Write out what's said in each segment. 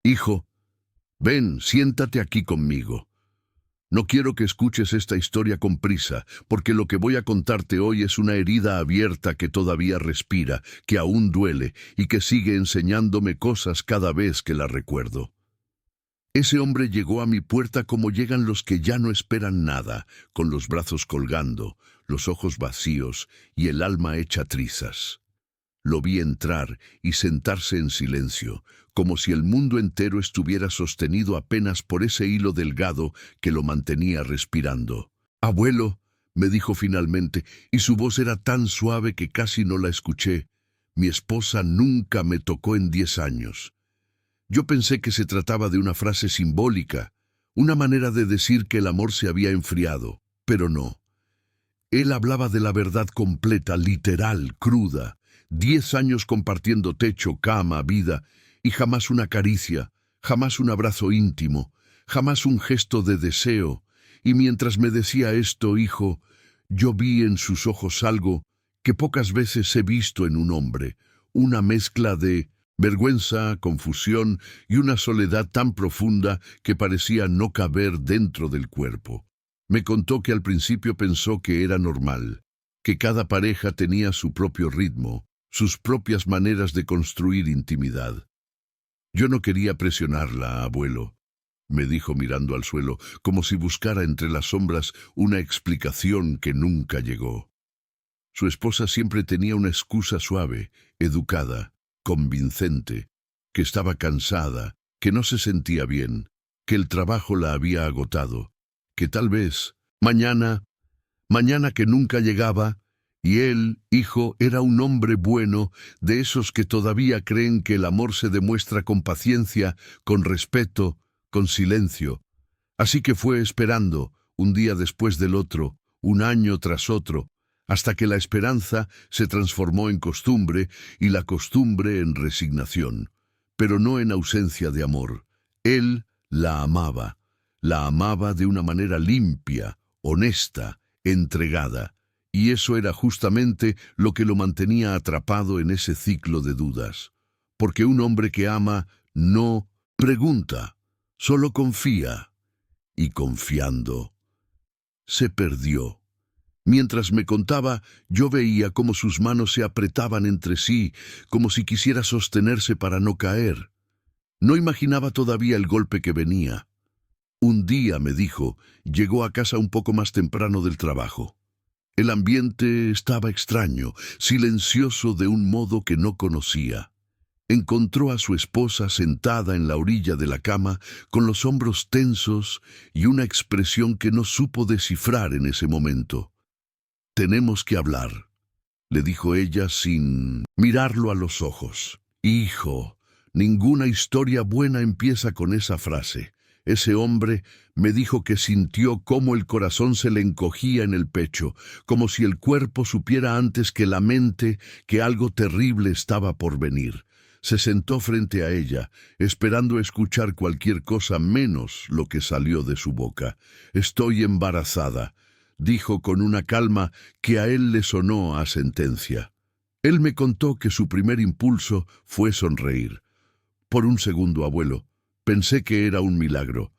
Hijo, ven, siéntate aquí conmigo. No quiero que escuches esta historia con prisa, porque lo que voy a contarte hoy es una herida abierta que todavía respira, que aún duele y que sigue enseñándome cosas cada vez que la recuerdo. Ese hombre llegó a mi puerta como llegan los que ya no esperan nada, con los brazos colgando, los ojos vacíos y el alma hecha trizas. Lo vi entrar y sentarse en silencio, como si el mundo entero estuviera sostenido apenas por ese hilo delgado que lo mantenía respirando. «Abuelo», me dijo finalmente, y su voz era tan suave que casi no la escuché. «Mi esposa nunca me tocó en 10 años». Yo pensé que se trataba de una frase simbólica, una manera de decir que el amor se había enfriado, pero no. Él hablaba de la verdad completa, literal, cruda. 10 años compartiendo techo, cama, vida, y jamás una caricia, jamás un abrazo íntimo, jamás un gesto de deseo. Y mientras me decía esto, hijo, yo vi en sus ojos algo que pocas veces he visto en un hombre, una mezcla de vergüenza, confusión y una soledad tan profunda que parecía no caber dentro del cuerpo. Me contó que al principio pensó que era normal, que cada pareja tenía su propio ritmo, sus propias maneras de construir intimidad. Yo no quería presionarla, abuelo, me dijo mirando al suelo, como si buscara entre las sombras una explicación que nunca llegó. Su esposa siempre tenía una excusa suave, educada, convincente, que estaba cansada, que no se sentía bien, que el trabajo la había agotado, que tal vez mañana que nunca llegaba, y él, hijo, era un hombre bueno, de esos que todavía creen que el amor se demuestra con paciencia, con respeto, con silencio. Así que fue esperando, un día después del otro, un año tras otro, hasta que la esperanza se transformó en costumbre y la costumbre en resignación, pero no en ausencia de amor. Él la amaba de una manera limpia, honesta, entregada, y eso era justamente lo que lo mantenía atrapado en ese ciclo de dudas. Porque un hombre que ama no pregunta, solo confía, y confiando, se perdió. Mientras me contaba, yo veía cómo sus manos se apretaban entre sí, como si quisiera sostenerse para no caer. No imaginaba todavía el golpe que venía. Un día, me dijo, llegó a casa un poco más temprano del trabajo. El ambiente estaba extraño, silencioso de un modo que no conocía. Encontró a su esposa sentada en la orilla de la cama, con los hombros tensos y una expresión que no supo descifrar en ese momento. «Tenemos que hablar», le dijo ella sin mirarlo a los ojos. «Hijo, ninguna historia buena empieza con esa frase». Ese hombre me dijo que sintió cómo el corazón se le encogía en el pecho, como si el cuerpo supiera antes que la mente que algo terrible estaba por venir. Se sentó frente a ella, esperando escuchar cualquier cosa menos lo que salió de su boca. «Estoy embarazada», dijo con una calma que a él le sonó a sentencia. Él me contó que su primer impulso fue sonreír. «Por un segundo, abuelo, pensé que era un milagro.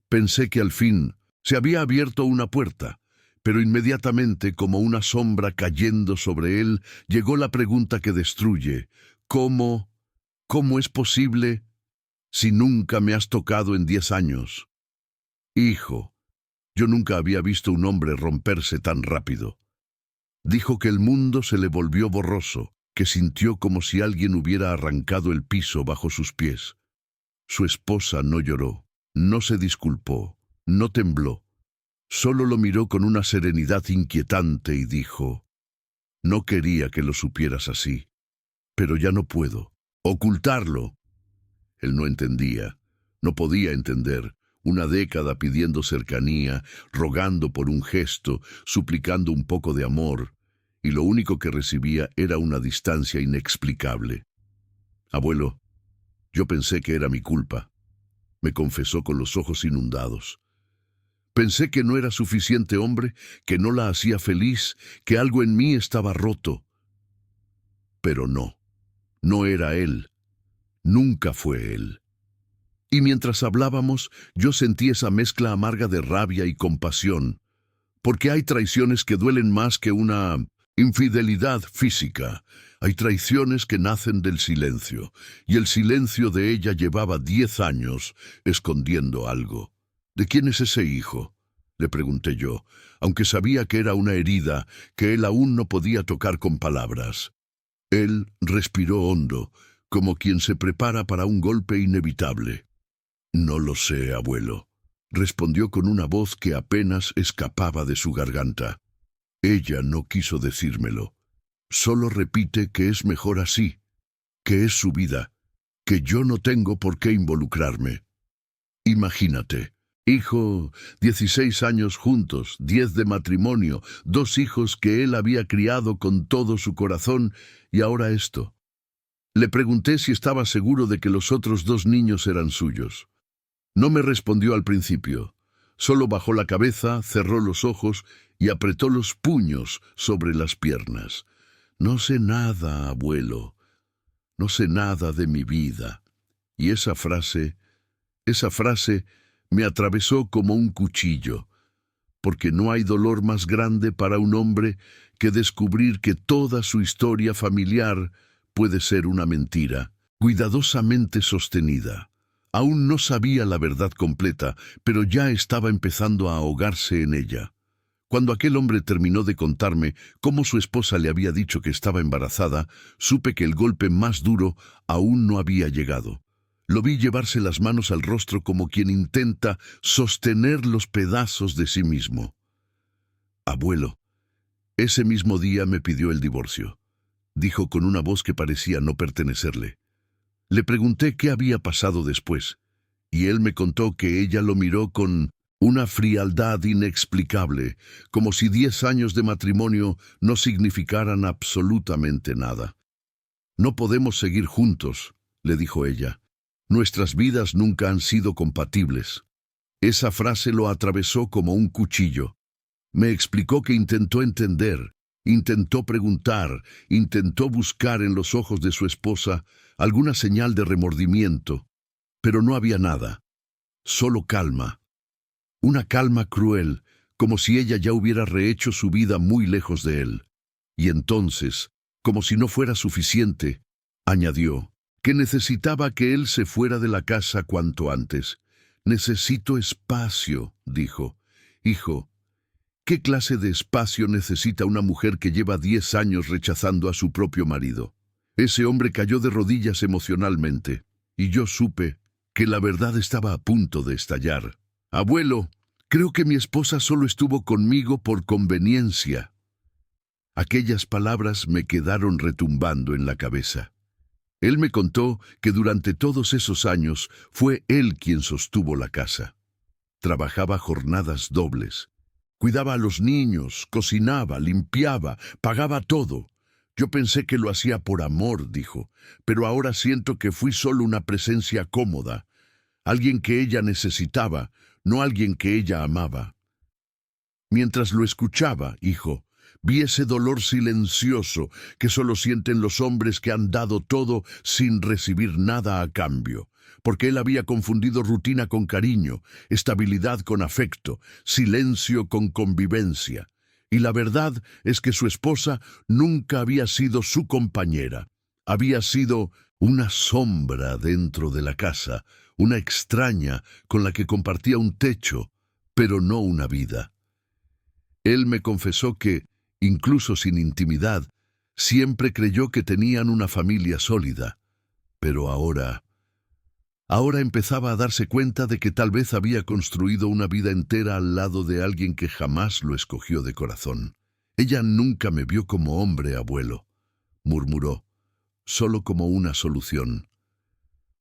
Pensé que al fin se había abierto una puerta». Pero inmediatamente, como una sombra cayendo sobre él, llegó la pregunta que destruye. «¿Cómo es posible si nunca me has tocado en 10 años?» «Hijo, yo nunca había visto un hombre romperse tan rápido». Dijo que el mundo se le volvió borroso, que sintió como si alguien hubiera arrancado el piso bajo sus pies. Su esposa no lloró, no se disculpó, no tembló. Solo lo miró con una serenidad inquietante y dijo: «No quería que lo supieras así, pero ya no puedo ocultarlo». Él no entendía, no podía entender. Una década pidiendo cercanía, rogando por un gesto, suplicando un poco de amor, y lo único que recibía era una distancia inexplicable. «Abuelo, yo pensé que era mi culpa», me confesó con los ojos inundados. «Pensé que no era suficiente hombre, que no la hacía feliz, que algo en mí estaba roto». Pero no era él. Nunca fue él. Y mientras hablábamos, yo sentí esa mezcla amarga de rabia y compasión, porque hay traiciones que duelen más que una infidelidad física. Hay traiciones que nacen del silencio, y el silencio de ella llevaba 10 años escondiendo algo. ¿De quién es ese hijo?, le pregunté yo, aunque sabía que era una herida que él aún no podía tocar con palabras. Él respiró hondo, como quien se prepara para un golpe inevitable. «No lo sé, abuelo», respondió con una voz que apenas escapaba de su garganta. Ella no quiso decírmelo. Solo repite que es mejor así, que es su vida, que yo no tengo por qué involucrarme. Imagínate, hijo, 16 años juntos, 10 de matrimonio, 2 hijos que él había criado con todo su corazón, y ahora esto. Le pregunté si estaba seguro de que los otros 2 niños eran suyos. No me respondió al principio. Solo bajó la cabeza, cerró los ojos y apretó los puños sobre las piernas. «No sé nada, abuelo. No sé nada de mi vida». Y esa frase me atravesó como un cuchillo, porque no hay dolor más grande para un hombre que descubrir que toda su historia familiar puede ser una mentira, cuidadosamente sostenida. Aún no sabía la verdad completa, pero ya estaba empezando a ahogarse en ella. Cuando aquel hombre terminó de contarme cómo su esposa le había dicho que estaba embarazada, supe que el golpe más duro aún no había llegado. Lo vi llevarse las manos al rostro como quien intenta sostener los pedazos de sí mismo. «Abuelo, ese mismo día me pidió el divorcio», dijo con una voz que parecía no pertenecerle. Le pregunté qué había pasado después, y él me contó que ella lo miró con una frialdad inexplicable, como si 10 años de matrimonio no significaran absolutamente nada. «No podemos seguir juntos», le dijo ella. «Nuestras vidas nunca han sido compatibles». Esa frase lo atravesó como un cuchillo. Me explicó que intentó entender, intentó preguntar, intentó buscar en los ojos de su esposa alguna señal de remordimiento, pero no había nada, solo calma. Una calma cruel, como si ella ya hubiera rehecho su vida muy lejos de él. Y entonces, como si no fuera suficiente, añadió que necesitaba que él se fuera de la casa cuanto antes. «Necesito espacio», dijo. «Hijo, ¿qué clase de espacio necesita una mujer que lleva 10 años rechazando a su propio marido?» Ese hombre cayó de rodillas emocionalmente, y yo supe que la verdad estaba a punto de estallar. «Abuelo, creo que mi esposa solo estuvo conmigo por conveniencia». Aquellas palabras me quedaron retumbando en la cabeza. Él me contó que durante todos esos años fue él quien sostuvo la casa. Trabajaba jornadas dobles. Cuidaba a los niños, cocinaba, limpiaba, pagaba todo. «Yo pensé que lo hacía por amor», dijo, «pero ahora siento que fui solo una presencia cómoda, alguien que ella necesitaba, no alguien que ella amaba». Mientras lo escuchaba, hijo, vi ese dolor silencioso que solo sienten los hombres que han dado todo sin recibir nada a cambio, porque él había confundido rutina con cariño, estabilidad con afecto, silencio con convivencia. Y la verdad es que su esposa nunca había sido su compañera. Había sido una sombra dentro de la casa, una extraña con la que compartía un techo, pero no una vida. Él me confesó que, incluso sin intimidad, siempre creyó que tenían una familia sólida, pero ahora empezaba a darse cuenta de que tal vez había construido una vida entera al lado de alguien que jamás lo escogió de corazón. «Ella nunca me vio como hombre, abuelo», murmuró, «solo como una solución».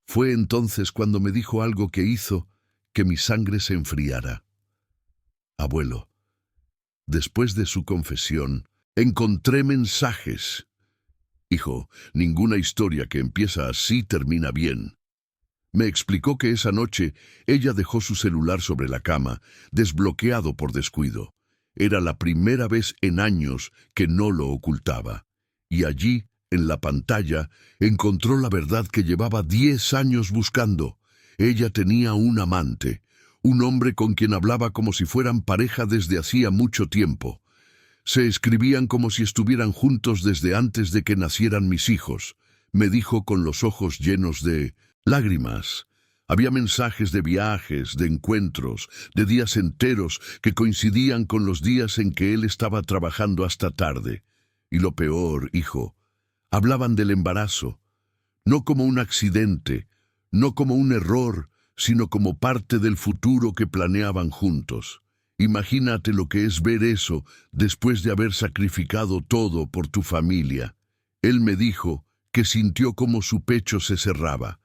Fue entonces cuando me dijo algo que hizo que mi sangre se enfriara. «Abuelo, después de su confesión, encontré mensajes. Hijo, ninguna historia que empieza así termina bien». Me explicó que esa noche ella dejó su celular sobre la cama, desbloqueado por descuido. Era la primera vez en años que no lo ocultaba. Y allí, en la pantalla, encontró la verdad que llevaba 10 años buscando. Ella tenía un amante, un hombre con quien hablaba como si fueran pareja desde hacía mucho tiempo. Se escribían como si estuvieran juntos desde antes de que nacieran mis hijos, me dijo con los ojos llenos de lágrimas. Había mensajes de viajes, de encuentros, de días enteros que coincidían con los días en que él estaba trabajando hasta tarde. Y lo peor, hijo, hablaban del embarazo, no como un accidente, no como un error, sino como parte del futuro que planeaban juntos. Imagínate lo que es ver eso después de haber sacrificado todo por tu familia. Él me dijo que sintió como su pecho se cerraba,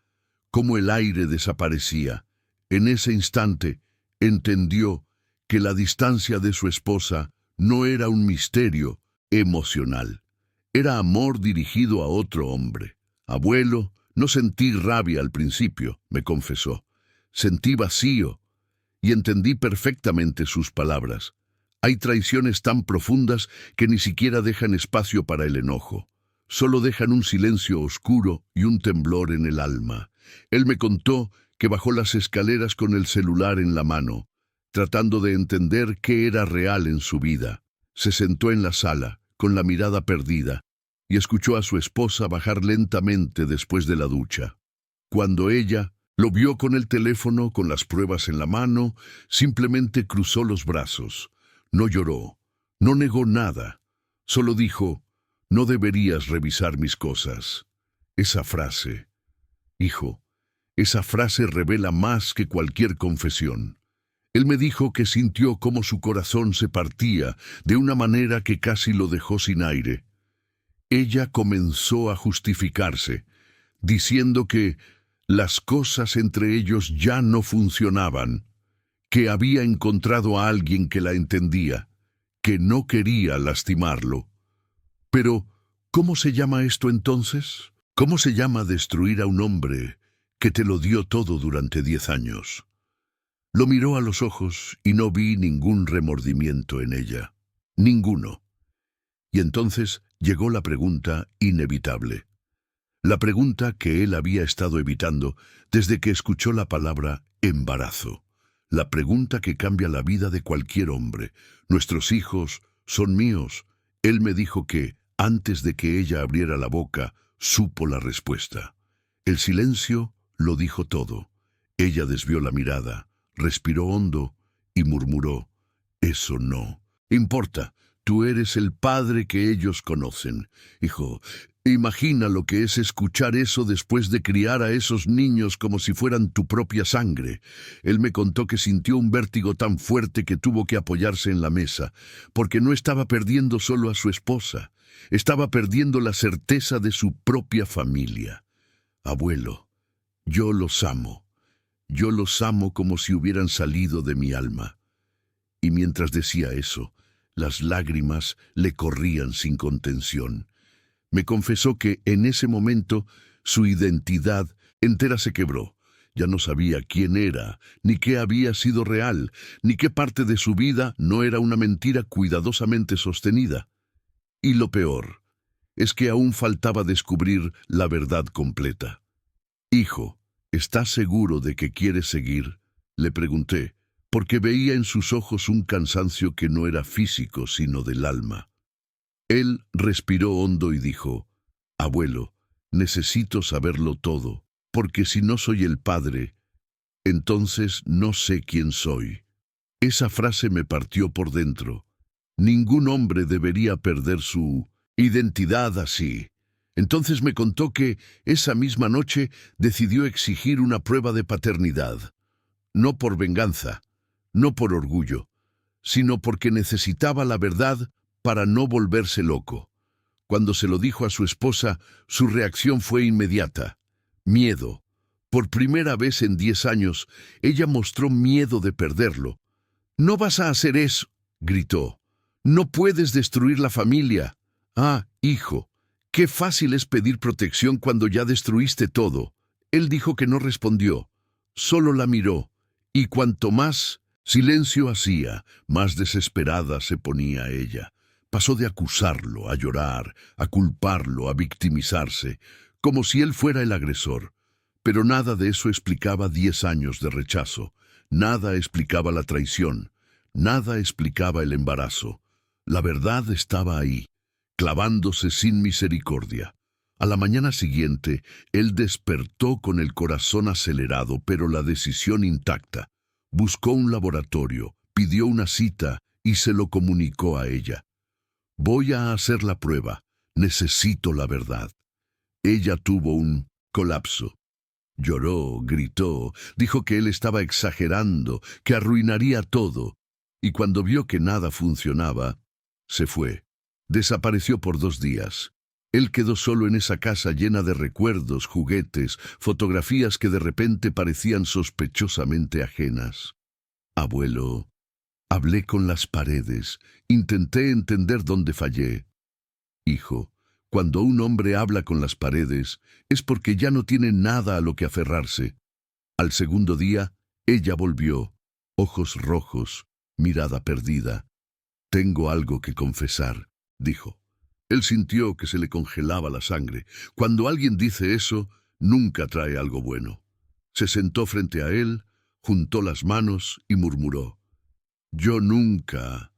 como el aire desaparecía. En ese instante entendió que la distancia de su esposa no era un misterio emocional. Era amor dirigido a otro hombre. Abuelo, no sentí rabia al principio, me confesó. Sentí vacío y entendí perfectamente sus palabras. Hay traiciones tan profundas que ni siquiera dejan espacio para el enojo. Solo dejan un silencio oscuro y un temblor en el alma. Él me contó que bajó las escaleras con el celular en la mano, tratando de entender qué era real en su vida. Se sentó en la sala, con la mirada perdida, y escuchó a su esposa bajar lentamente después de la ducha. Cuando ella lo vio con el teléfono, con las pruebas en la mano, simplemente cruzó los brazos. No lloró, no negó nada, solo dijo: «No deberías revisar mis cosas». Esa frase, hijo, esa frase revela más que cualquier confesión. Él me dijo que sintió cómo su corazón se partía de una manera que casi lo dejó sin aire. Ella comenzó a justificarse, diciendo que las cosas entre ellos ya no funcionaban, que había encontrado a alguien que la entendía, que no quería lastimarlo. Pero, ¿cómo se llama esto entonces? ¿Cómo se llama destruir a un hombre que te lo dio todo durante 10 años? Lo miró a los ojos y no vi ningún remordimiento en ella. Ninguno. Y entonces llegó la pregunta inevitable. La pregunta que él había estado evitando desde que escuchó la palabra embarazo. La pregunta que cambia la vida de cualquier hombre. Nuestros hijos son míos. Él me dijo que, antes de que ella abriera la boca, supo la respuesta. El silencio lo dijo todo. Ella desvió la mirada, respiró hondo y murmuró: «Eso no importa. Tú eres el padre que ellos conocen. Hijo, imagina lo que es escuchar eso después de criar a esos niños como si fueran tu propia sangre». Él me contó que sintió un vértigo tan fuerte que tuvo que apoyarse en la mesa, porque no estaba perdiendo solo a su esposa, estaba perdiendo la certeza de su propia familia. «Abuelo, yo los amo. Yo los amo como si hubieran salido de mi alma». Y mientras decía eso, las lágrimas le corrían sin contención. Me confesó que en ese momento su identidad entera se quebró. Ya no sabía quién era, ni qué había sido real, ni qué parte de su vida no era una mentira cuidadosamente sostenida. Y lo peor es que aún faltaba descubrir la verdad completa. «Hijo, ¿estás seguro de que quieres seguir?», le pregunté, porque veía en sus ojos un cansancio que no era físico, sino del alma. Él respiró hondo y dijo: «Abuelo, necesito saberlo todo, porque si no soy el padre, entonces no sé quién soy». Esa frase me partió por dentro. Ningún hombre debería perder su identidad así. Entonces me contó que esa misma noche decidió exigir una prueba de paternidad. No por venganza, no por orgullo, sino porque necesitaba la verdad para no volverse loco. Cuando se lo dijo a su esposa, su reacción fue inmediata: miedo. Por primera vez en 10 años, ella mostró miedo de perderlo. «No vas a hacer eso», gritó. «No puedes destruir la familia». «Ah, hijo, qué fácil es pedir protección cuando ya destruiste todo». Él dijo que no respondió, solo la miró, y cuanto más silencio hacía, más desesperada se ponía ella. Pasó de acusarlo, a llorar, a culparlo, a victimizarse, como si él fuera el agresor. Pero nada de eso explicaba 10 años de rechazo. Nada explicaba la traición. Nada explicaba el embarazo. La verdad estaba ahí, clavándose sin misericordia. A la mañana siguiente, él despertó con el corazón acelerado, pero la decisión intacta. Buscó un laboratorio, pidió una cita y se lo comunicó a ella. Voy a hacer la prueba. Necesito la verdad. Ella tuvo un colapso. Lloró, gritó, dijo que él estaba exagerando, que arruinaría todo. Y cuando vio que nada funcionaba, se fue. Desapareció por 2 días. Él quedó solo en esa casa llena de recuerdos, juguetes, fotografías que de repente parecían sospechosamente ajenas. Abuelo, hablé con las paredes, intenté entender dónde fallé. Hijo, cuando un hombre habla con las paredes, es porque ya no tiene nada a lo que aferrarse. Al segundo día, ella volvió, ojos rojos, mirada perdida. Tengo algo que confesar, dijo. Él sintió que se le congelaba la sangre. Cuando alguien dice eso, nunca trae algo bueno. Se sentó frente a él, juntó las manos y murmuró: Yo nunca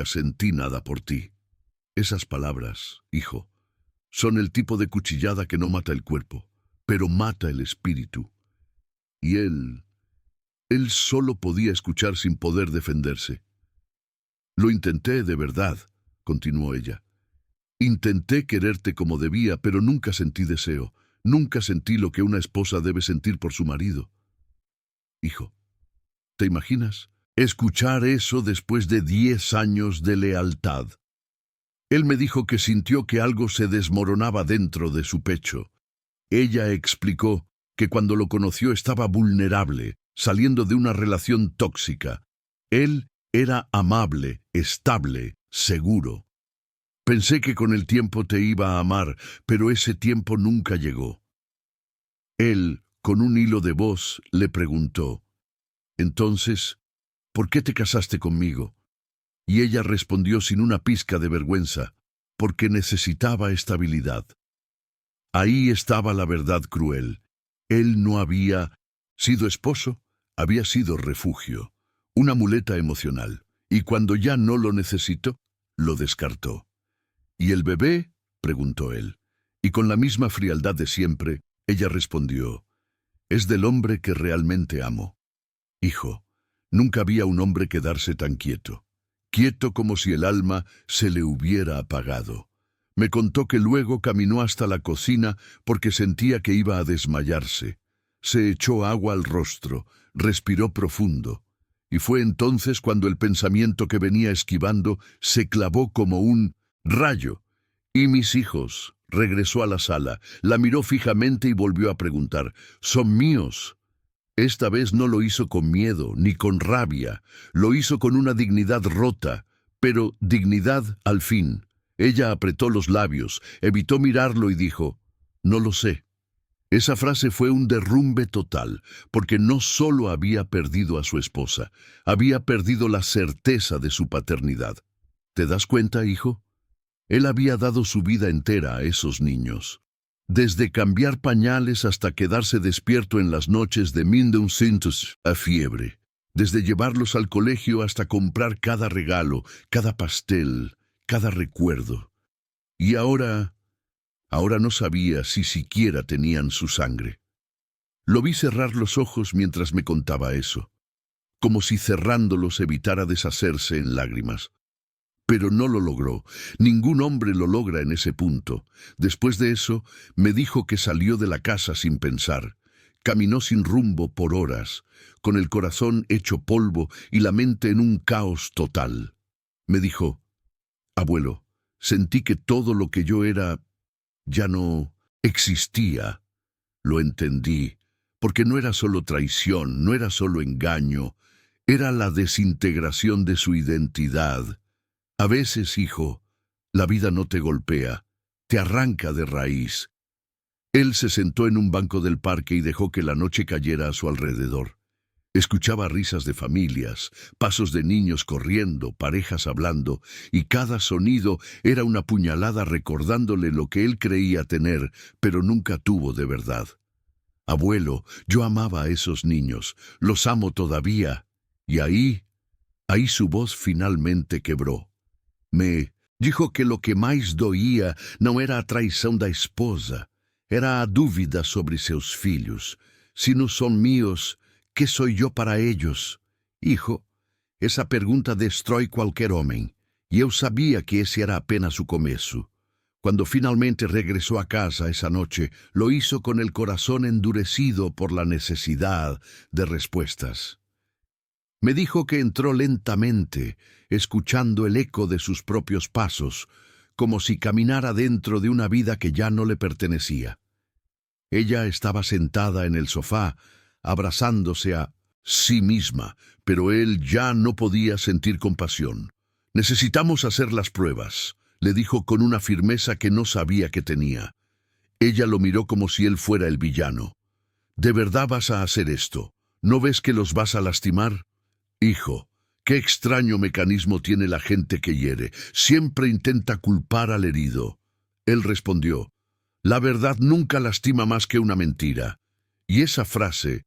sentí nada por ti. Esas palabras, hijo, son el tipo de cuchillada que no mata el cuerpo, pero mata el espíritu. Y él solo podía escuchar sin poder defenderse. Lo intenté de verdad, continuó ella. Intenté quererte como debía, pero nunca sentí deseo. Nunca sentí lo que una esposa debe sentir por su marido. Hijo, ¿te imaginas escuchar eso después de 10 años de lealtad? Él me dijo que sintió que algo se desmoronaba dentro de su pecho. Ella explicó que cuando lo conoció estaba vulnerable, saliendo de una relación tóxica. Él era amable, estable, seguro. Pensé que con el tiempo te iba a amar, pero ese tiempo nunca llegó. Él, con un hilo de voz, le preguntó: Entonces, ¿por qué te casaste conmigo? Y ella respondió sin una pizca de vergüenza: porque necesitaba estabilidad. Ahí estaba la verdad cruel. Él no había sido esposo, había sido refugio, una muleta emocional, y cuando ya no lo necesitó, lo descartó. ¿Y el bebé?, preguntó él, y con la misma frialdad de siempre, ella respondió: es del hombre que realmente amo. Hijo, nunca había un hombre quedarse tan quieto, quieto como si el alma se le hubiera apagado. Me contó que luego caminó hasta la cocina porque sentía que iba a desmayarse. Se echó agua al rostro, respiró profundo, y fue entonces cuando el pensamiento que venía esquivando se clavó como un rayo. ¿Y mis hijos? Regresó a la sala, la miró fijamente y volvió a preguntar: ¿son míos? Esta vez no lo hizo con miedo ni con rabia, lo hizo con una dignidad rota, pero dignidad al fin. Ella apretó los labios, evitó mirarlo y dijo: no lo sé. Esa frase fue un derrumbe total, porque no solo había perdido a su esposa, había perdido la certeza de su paternidad. ¿Te das cuenta, hijo? Él había dado su vida entera a esos niños. Desde cambiar pañales hasta quedarse despierto en las noches de 1900 a fiebre. Desde llevarlos al colegio hasta comprar cada regalo, cada pastel, cada recuerdo. Y ahora no sabía si siquiera tenían su sangre. Lo vi cerrar los ojos mientras me contaba eso, como si cerrándolos evitara deshacerse en lágrimas. Pero no lo logró. Ningún hombre lo logra en ese punto. Después de eso, me dijo que salió de la casa sin pensar. Caminó sin rumbo por horas, con el corazón hecho polvo y la mente en un caos total. Me dijo: abuelo, sentí que todo lo que yo era ya no existía. Lo entendí, porque no era solo traición, no era solo engaño, era la desintegración de su identidad. A veces, hijo, la vida no te golpea, te arranca de raíz. Él se sentó en un banco del parque y dejó que la noche cayera a su alrededor. Escuchaba risas de familias, pasos de niños corriendo, parejas hablando, y cada sonido era una puñalada recordándole lo que él creía tener, pero nunca tuvo de verdad. Abuelo, yo amaba a esos niños, los amo todavía. Y ahí su voz finalmente quebrou. Me dijo que lo que mais doía não era a traição da esposa, era a dúvida sobre seus filhos. Si no son míos, ¿qué soy yo para ellos? Hijo, essa pergunta destrói qualquer homem, e eu sabia que esse era apenas o começo. Cuando finalmente regresó a casa esa noche, lo hizo con el corazón endurecido por la necesidad de respuestas. Me dijo que entró lentamente, escuchando el eco de sus propios pasos, como si caminara dentro de una vida que ya no le pertenecía. Ella estaba sentada en el sofá, abrazándose a sí misma, pero él ya no podía sentir compasión. «Necesitamos hacer las pruebas», le dijo con una firmeza que no sabía que tenía. Ella lo miró como si él fuera el villano. «¿De verdad vas a hacer esto? ¿No ves que los vas a lastimar?» «Hijo, qué extraño mecanismo tiene la gente que hiere. Siempre intenta culpar al herido». Él respondió: «La verdad nunca lastima más que una mentira». Y esa frase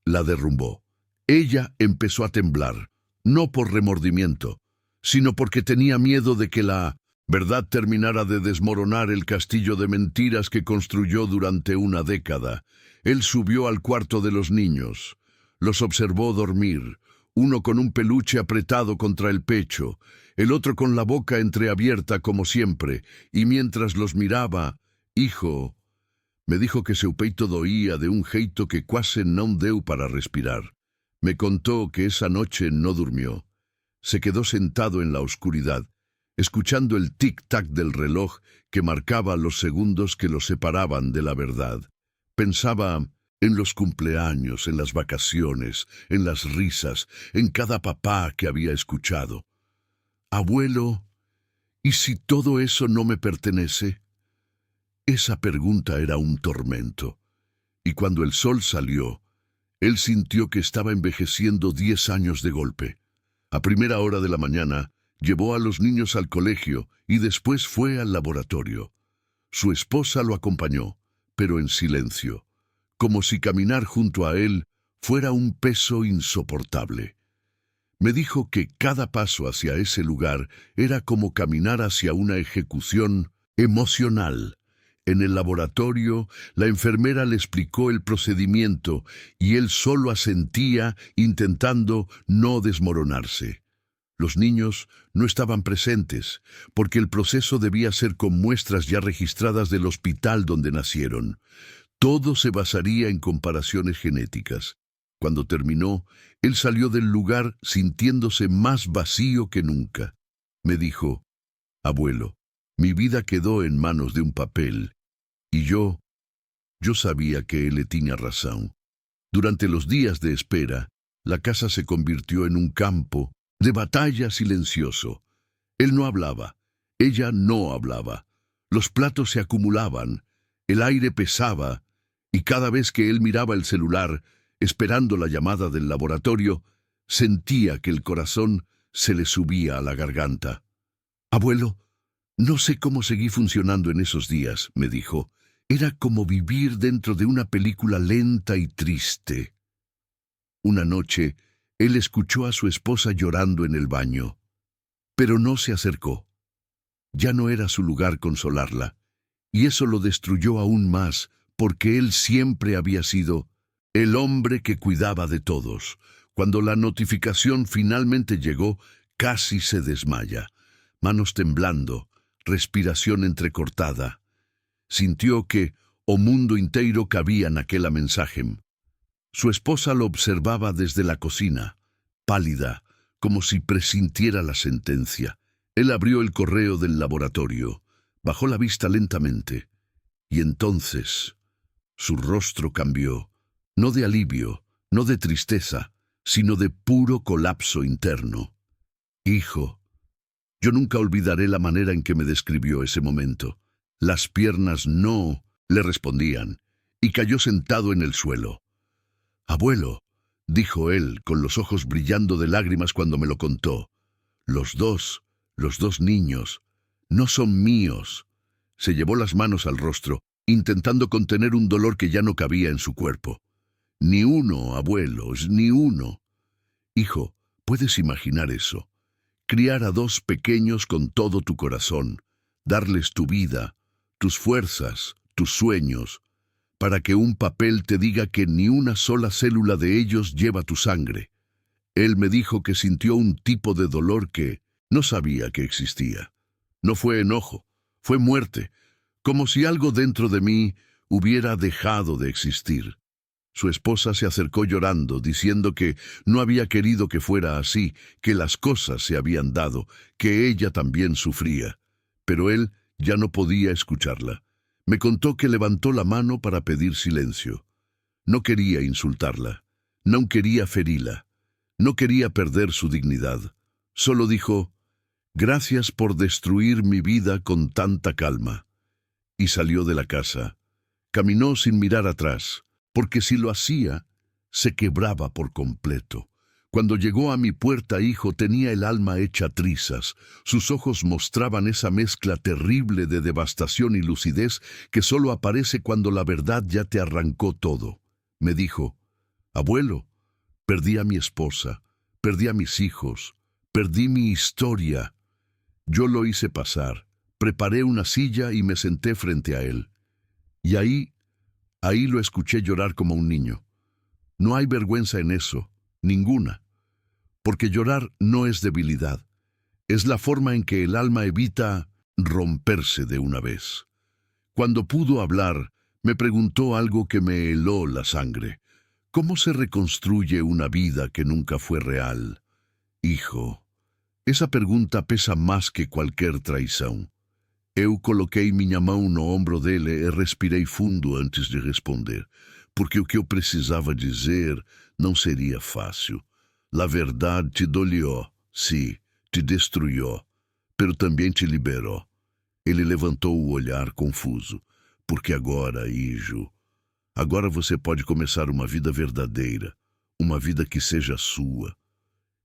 la derrumbó. Ella empezó a temblar, no por remordimiento, sino porque tenía miedo de que la verdad terminara de desmoronar el castillo de mentiras que construyó durante una década. Él subió al cuarto de los niños. Los observó dormir, uno con un peluche apretado contra el pecho, el otro con la boca entreabierta como siempre, y mientras los miraba, «Hijo», me dijo que seu peito doía de un jeito que quase non deu para respirar. Me contó que esa noche no durmió. Se quedó sentado en la oscuridad, escuchando el tic-tac del reloj que marcaba los segundos que lo separaban de la verdad. Pensaba en los cumpleaños, en las vacaciones, en las risas, en cada papá que había escuchado. «Abuelo, ¿y si todo eso no me pertenece?» Esa pregunta era un tormento, y cuando el sol salió, él sintió que estaba envejeciendo 10 años de golpe. A primera hora de la mañana, llevó a los niños al colegio y después fue al laboratorio. Su esposa lo acompañó, pero en silencio, como si caminar junto a él fuera un peso insoportable. Me dijo que cada paso hacia ese lugar era como caminar hacia una ejecución emocional. En el laboratorio, la enfermera le explicó el procedimiento y él solo asentía, intentando no desmoronarse. Los niños no estaban presentes, porque el proceso debía ser con muestras ya registradas del hospital donde nacieron. Todo se basaría en comparaciones genéticas. Cuando terminó, él salió del lugar sintiéndose más vacío que nunca. Me dijo: «Abuelo, mi vida quedó en manos de un papel, y yo sabía que él tenía razón». Durante los días de espera, la casa se convirtió en un campo de batalla silencioso. Él no hablaba, ella no hablaba. Los platos se acumulaban, el aire pesaba, y cada vez que él miraba el celular, esperando la llamada del laboratorio, sentía que el corazón se le subía a la garganta. «Abuelo, no sé cómo seguí funcionando en esos días», me dijo. Era como vivir dentro de una película lenta y triste. Una noche, él escuchó a su esposa llorando en el baño, pero no se acercó. Ya no era su lugar consolarla, y eso lo destruyó aún más, porque él siempre había sido el hombre que cuidaba de todos. Cuando la notificación finalmente llegó, casi se desmaya, manos temblando, respiración entrecortada. Sintió que o mundo inteiro cabía naquela mensaje. Su esposa lo observaba desde la cocina, pálida, como si presintiera la sentencia. Él abrió el correo del laboratorio, bajó la vista lentamente, y entonces su rostro cambió, no de alivio, no de tristeza, sino de puro colapso interno. «Hijo», yo nunca olvidaré la manera en que me describió ese momento. Las piernas no le respondían, y cayó sentado en el suelo. «Abuelo», dijo él, con los ojos brillando de lágrimas cuando me lo contó, los dos niños, no son míos». Se llevó las manos al rostro intentando contener un dolor que ya no cabía en su cuerpo. Ni uno, abuelos, ni uno. Hijo, ¿puedes imaginar eso? Criar a dos pequeños con todo tu corazón, darles tu vida, tus fuerzas, tus sueños, para que un papel te diga que ni una sola célula de ellos lleva tu sangre. Él me dijo que sintió un tipo de dolor que no sabía que existía. No fue enojo, fue muerte, como si algo dentro de mí hubiera dejado de existir. Su esposa se acercó llorando, diciendo que no había querido que fuera así, que las cosas se habían dado, que ella también sufría. Pero él ya no podía escucharla. Me contó que levantó la mano para pedir silencio. No quería insultarla, no quería ferirla, no quería perder su dignidad. Solo dijo, «Gracias por destruir mi vida con tanta calma». Y salió de la casa. Caminó sin mirar atrás, porque si lo hacía, se quebraba por completo. Cuando llegó a mi puerta, hijo, tenía el alma hecha trizas. Sus ojos mostraban esa mezcla terrible de devastación y lucidez que solo aparece cuando la verdad ya te arrancó todo. Me dijo, «Abuelo, perdí a mi esposa, perdí a mis hijos, perdí mi historia». Yo lo hice pasar, preparé una silla y me senté frente a él. Y ahí lo escuché llorar como un niño. No hay vergüenza en eso, ninguna. Porque llorar no es debilidad. Es la forma en que el alma evita romperse de una vez. Cuando pudo hablar, me preguntó algo que me heló la sangre. ¿Cómo se reconstruye una vida que nunca fue real? Hijo, esa pergunta pesa más que qualquer traição. Eu coloquei minha mão no ombro dele e respirei fundo antes de responder, porque o que eu precisava dizer não seria fácil. La verdade te dolió, sim, te destruiu, pero também te liberou. Ele levantou o olhar confuso, porque agora, hijo, agora você pode começar uma vida verdadeira, uma vida que seja sua.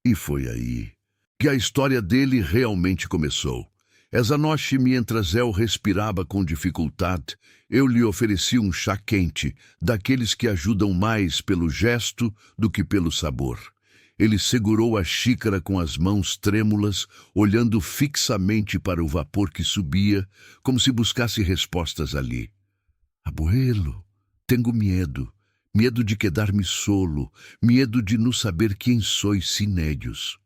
E foi aí que a história dele realmente começou. Essa noite, mientras eu respirava com dificuldade, eu lhe ofereci um chá quente, daqueles que ajudam mais pelo gesto do que pelo sabor. Ele segurou a xícara com as mãos trêmulas, olhando fixamente para o vapor que subia, como se buscasse respostas ali. Abuelo, tenho medo. Medo de quedar-me solo, medo de não saber quem sois sem ellos.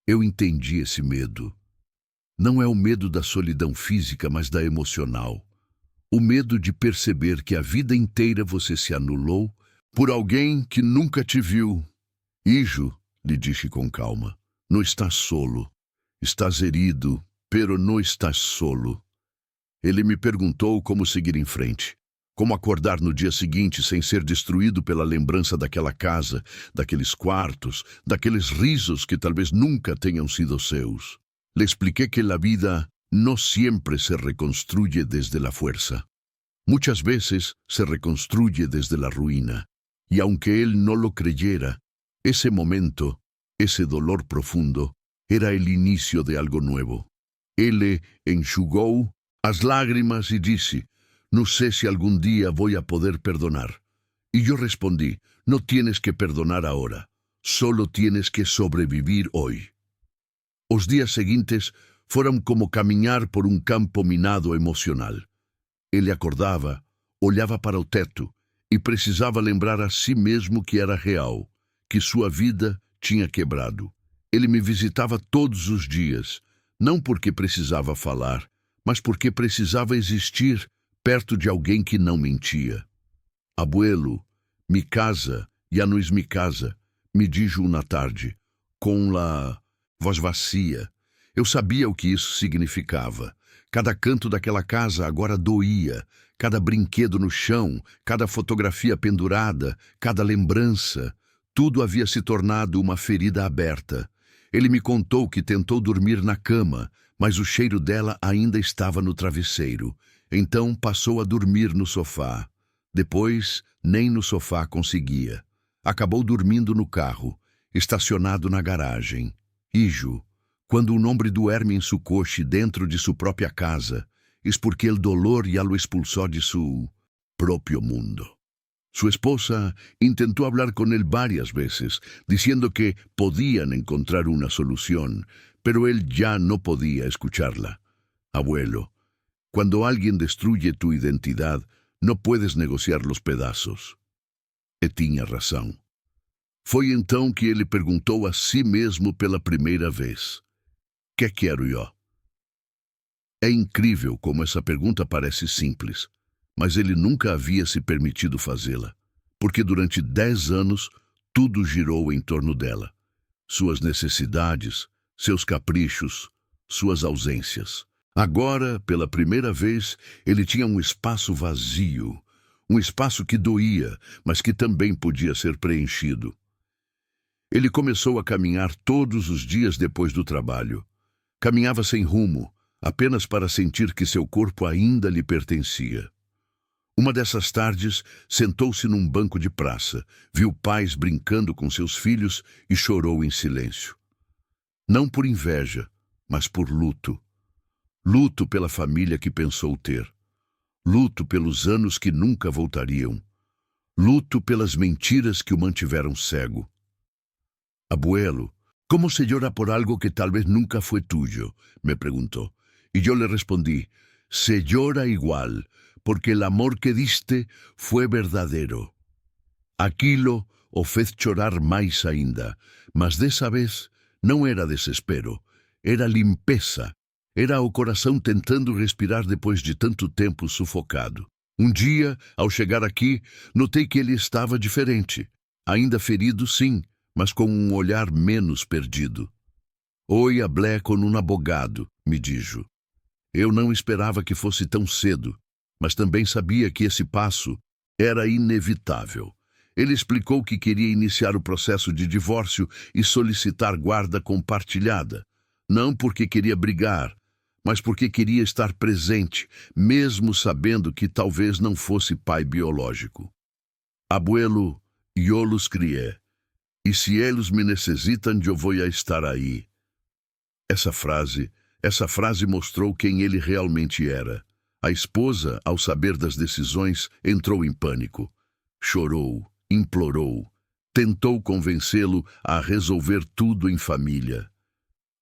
Eu entendi esse medo. Não é o medo da solidão física, mas da emocional. O medo de perceber que a vida inteira você se anulou por alguém que nunca te viu. Hijo, lhe disse com calma, não estás solo. Estás herido, pero não estás solo. Ele me perguntou como seguir em frente. Como acordar no dia seguinte sem ser destruído pela lembrança daquela casa, daqueles quartos, daqueles risos que talvez nunca tenham sido seus. Le expliqué que la vida no siempre se reconstruye desde la fuerza. Muchas veces se reconstruye desde la ruina. Y aunque él no lo creyera, ese momento, ese dolor profundo, era el inicio de algo nuevo. Él enxugou as lágrimas y disse, no sé si algún día voy a poder perdonar. Y yo respondí, no tienes que perdonar ahora, solo tienes que sobrevivir hoy. Os dias seguintes foram como caminhar por um campo minado emocional. Ele acordava, olhava para o teto e precisava lembrar a si mesmo que era real, que sua vida tinha quebrado. Ele me visitava todos os dias, não porque precisava falar, mas porque precisava existir perto de alguém que não mentia. Abuelo, mi casa, já não es mi casa, me dijo na tarde, com a voz vazia. Eu sabia o que isso significava. Cada canto daquela casa agora doía, cada brinquedo no chão, cada fotografia pendurada, cada lembrança, tudo havia se tornado uma ferida aberta. Ele me contou que tentou dormir na cama, mas o cheiro dela ainda estava no travesseiro. Então passou a dormir no sofá. Depois, nem no sofá conseguia. Acabou dormindo no carro, estacionado na garagem. Hijo, quando um homem duerme em seu coche dentro de sua própria casa, es porque el dolor ya lo expulsó de su propio mundo. Su esposa intentó hablar con él varias veces, diciendo que podían encontrar una solución, pero él ya no podía escucharla. Abuelo, cuando alguien destruye tu identidad, no puedes negociar los pedazos. E tinha razão. Foi então que ele perguntou a si mesmo pela primeira vez: que quero eu? É incrível como essa pergunta parece simples, mas ele nunca havia se permitido fazê-la, porque durante 10 anos tudo girou em torno dela. Suas necessidades, seus caprichos, suas ausências. Agora, pela primeira vez, ele tinha um espaço vazio, um espaço que doía, mas que também podia ser preenchido. Ele começou a caminhar todos os dias depois do trabalho. Caminhava sem rumo, apenas para sentir que seu corpo ainda lhe pertencia. Uma dessas tardes, sentou-se num banco de praça, viu pais brincando com seus filhos e chorou em silêncio. Não por inveja, mas por luto. Luto pela família que pensou ter. Luto pelos anos que nunca voltariam. Luto pelas mentiras que o mantiveram cego. Abuelo, ¿cómo se llora por algo que tal vez nunca fue tuyo?, me preguntó. Y yo le respondí: se llora igual, porque el amor que diste fue verdadero. Aquilo o fez chorar mais ainda, mas dessa vez não era desespero, era limpeza, era o coração tentando respirar depois de tanto tempo sufocado. Um dia, ao chegar aqui, notei que ele estava diferente. Ainda ferido, sim, mas com um olhar menos perdido. Hoje hablé com um abogado, me dijo. Eu não esperava que fosse tão cedo, mas também sabia que esse passo era inevitável. Ele explicou que queria iniciar o processo de divórcio e solicitar guarda compartilhada, não porque queria brigar, mas porque queria estar presente, mesmo sabendo que talvez não fosse pai biológico. Abuelo, yo los crié, e se eles me necessitam, eu vou estar aí. Essa frase mostrou quem ele realmente era. A esposa, ao saber das decisões, entrou em pânico. Chorou, implorou, tentou convencê-lo a resolver tudo em família.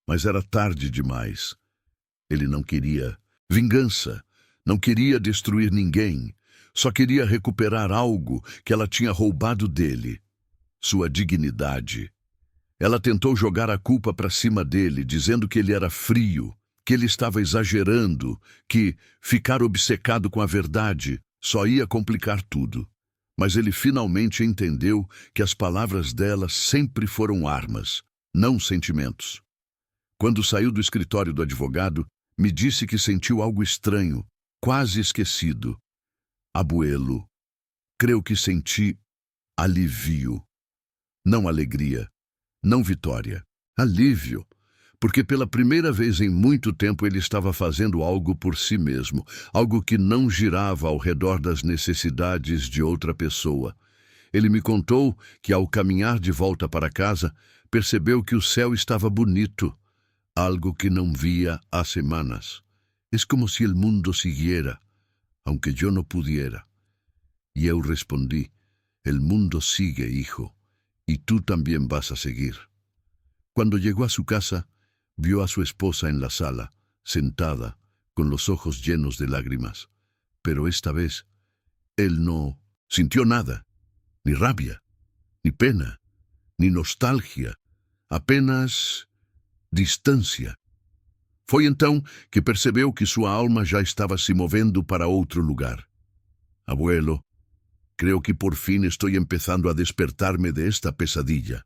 Mas era tarde demais. Ele não queria vingança, não queria destruir ninguém, só queria recuperar algo que ela tinha roubado dele, sua dignidade. Ela tentou jogar a culpa para cima dele, dizendo que ele era frio, que ele estava exagerando, que ficar obcecado com a verdade só ia complicar tudo. Mas ele finalmente entendeu que as palavras dela sempre foram armas, não sentimentos. Quando saiu do escritório do advogado, me disse que sentiu algo estranho, quase esquecido. Abuelo, creio que senti alívio. Não alegria, não vitória. Alívio, porque pela primeira vez em muito tempo ele estava fazendo algo por si mesmo, algo que não girava ao redor das necessidades de outra pessoa. Ele me contou que, ao caminhar de volta para casa, percebeu que o céu estava bonito, algo que não via há semanas. Es como si el mundo siguiera, aunque yo no pudiera. Y eu respondí: el mundo sigue, hijo, y tú también vas a seguir. Cuando llegó a su casa, vio a su esposa en la sala, sentada, con los ojos llenos de lágrimas. Pero esta vez, él no sintió nada, ni rabia, ni pena, ni nostalgia, apenas distância. Foi então que percebeu que sua alma já estava se movendo para outro lugar. Abuelo, creo que por fin estoy empezando a despertar-me de esta pesadilla.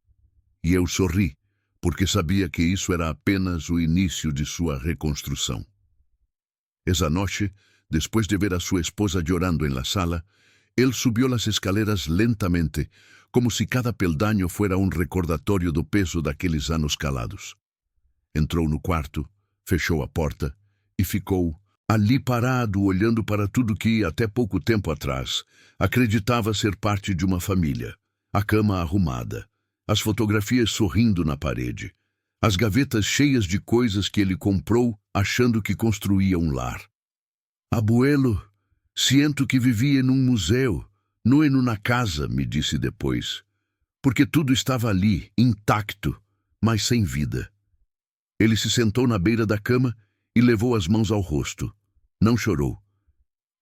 E eu sorri, porque sabia que isso era apenas o início de sua reconstrução. Esa noche, después de ver a sua esposa llorando en la sala, él subió las escaleras lentamente, como si cada peldaño fuera un recordatorio do peso daqueles anos calados. Entrou no quarto, fechou a porta e ficou ali parado, olhando para tudo que, até pouco tempo atrás, acreditava ser parte de uma família. A cama arrumada, as fotografias sorrindo na parede, as gavetas cheias de coisas que ele comprou achando que construía um lar. Abuelo, sinto que vivia em um museu, não em uma casa, me disse depois, porque tudo estava ali, intacto, mas sem vida. Ele se sentou na beira da cama e levou as mãos ao rosto. Não chorou.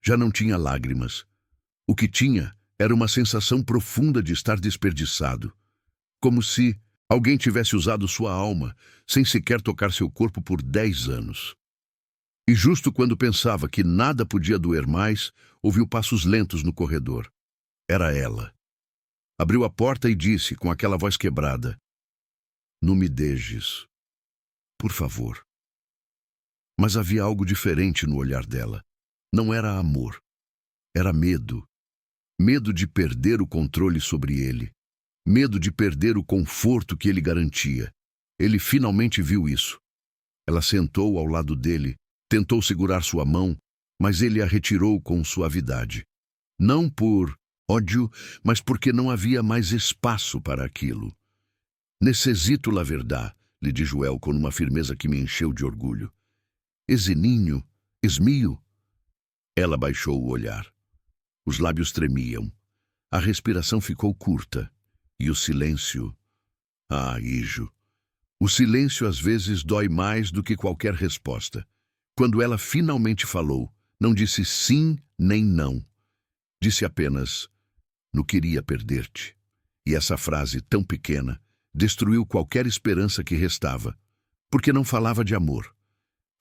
Já não tinha lágrimas. O que tinha era uma sensação profunda de estar desperdiçado, como se alguém tivesse usado sua alma, sem sequer tocar seu corpo por 10 anos. E justo quando pensava que nada podia doer mais, ouviu passos lentos no corredor. Era ela. Abriu a porta e disse, com aquela voz quebrada: "Não me deixes, por favor." Mas havia algo diferente no olhar dela. Não era amor. Era medo. Medo de perder o controle sobre ele. Medo de perder o conforto que ele garantia. Ele finalmente viu isso. Ela sentou ao lado dele, tentou segurar sua mão, mas ele a retirou com suavidade. Não por ódio, mas porque não havia mais espaço para aquilo. "Necessito la verdade", lhe disse Joel com uma firmeza que me encheu de orgulho. "Esse ninho, es mío." Ela baixou o olhar. Os lábios tremiam. A respiração ficou curta. E o silêncio... Ah, Ijo. O silêncio às vezes dói mais do que qualquer resposta. Quando ela finalmente falou, não disse sim nem não. Disse apenas: "Não queria perder-te." E essa frase tão pequena destruiu qualquer esperança que restava. Porque não falava de amor.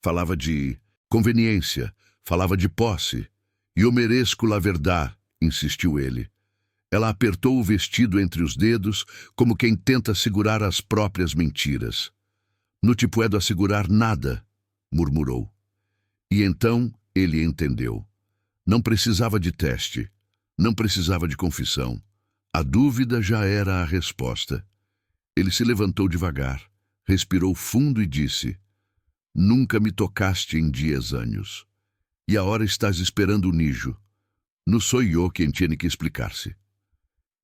Falava de conveniência, falava de posse. "Eu mereço la verdade", insistiu ele. Ela apertou o vestido entre os dedos, como quem tenta segurar as próprias mentiras. "Não te puedo assegurar nada", murmurou. E então ele entendeu. Não precisava de teste, não precisava de confissão. A dúvida já era a resposta. Ele se levantou devagar, respirou fundo e disse: "Nunca me tocaste em 10 anos. E agora estás esperando o nijo. Não sou eu quem tinha que explicar-se."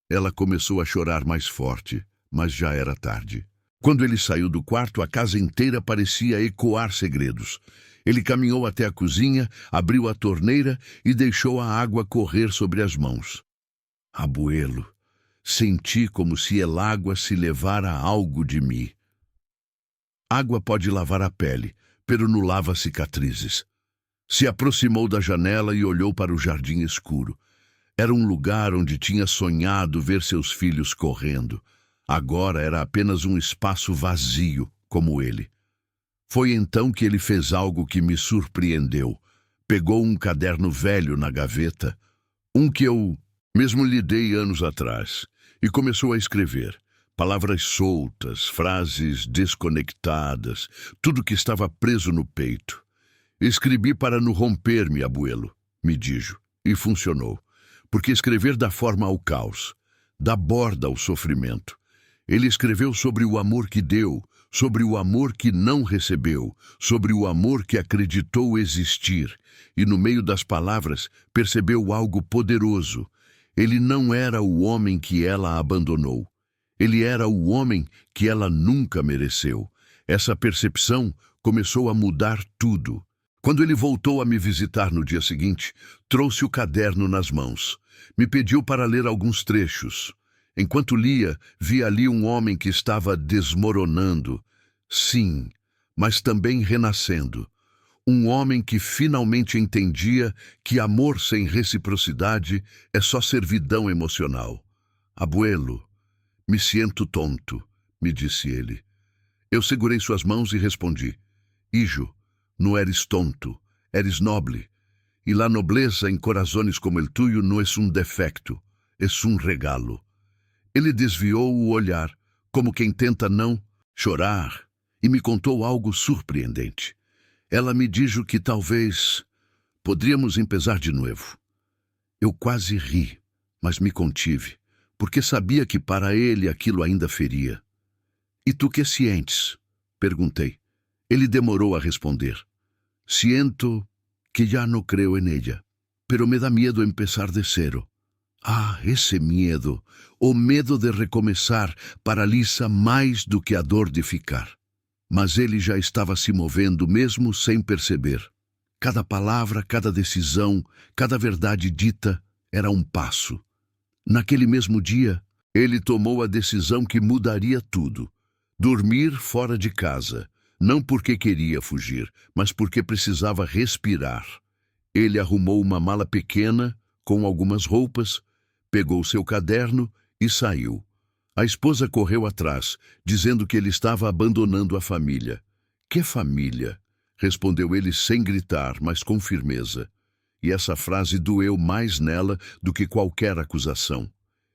Ela começou a chorar mais forte, mas já era tarde. Quando ele saiu do quarto, a casa inteira parecia ecoar segredos. Ele caminhou até a cozinha, abriu a torneira e deixou a água correr sobre as mãos. "Abuelo, senti como se el água se levara algo de mim." Água pode lavar a pele, pero não lava cicatrizes. Se aproximou da janela e olhou para o jardim escuro. Era um lugar onde tinha sonhado ver seus filhos correndo. Agora era apenas um espaço vazio, como ele. Foi então que ele fez algo que me surpreendeu. Pegou um caderno velho na gaveta, um que eu mesmo lhe dei anos atrás, e começou a escrever. Palavras soltas, frases desconectadas, tudo que estava preso no peito. "Escrevi para não romper-me, abuelo", me dijo, e funcionou. Porque escrever dá forma ao caos, dá borda ao sofrimento. Ele escreveu sobre o amor que deu, sobre o amor que não recebeu, sobre o amor que acreditou existir, e no meio das palavras percebeu algo poderoso. Ele não era o homem que ela abandonou. Ele era o homem que ela nunca mereceu. Essa percepção começou a mudar tudo. Quando ele voltou a me visitar no dia seguinte, trouxe o caderno nas mãos. Me pediu para ler alguns trechos. Enquanto lia, vi ali um homem que estava desmoronando. Sim, mas também renascendo. Um homem que finalmente entendia que amor sem reciprocidade é só servidão emocional. "Abuelo, me sinto tonto", me disse ele. Eu segurei suas mãos e respondi: "Ijo, não eres tonto, eres noble. E la nobleza em corazones como el tuyo não é um defecto, é um regalo." Ele desviou o olhar, como quem tenta não chorar, e me contou algo surpreendente. Ela me disse que talvez poderíamos empezar de novo. Eu quase ri, mas me contive, porque sabia que para ele aquilo ainda feria. "E tu que sientes?", perguntei. Ele demorou a responder. "Siento que já não creo en ella, pero me dá medo empezar de cero." Ah, esse medo, o medo de recomeçar, paralisa mais do que a dor de ficar. Mas ele já estava se movendo mesmo sem perceber. Cada palavra, cada decisão, cada verdade dita era um passo. Naquele mesmo dia, ele tomou a decisão que mudaria tudo. Dormir fora de casa, não porque queria fugir, mas porque precisava respirar. Ele arrumou uma mala pequena, com algumas roupas, pegou seu caderno e saiu. A esposa correu atrás, dizendo que ele estava abandonando a família. Que família? Respondeu ele sem gritar, mas com firmeza. E essa frase doeu mais nela do que qualquer acusação.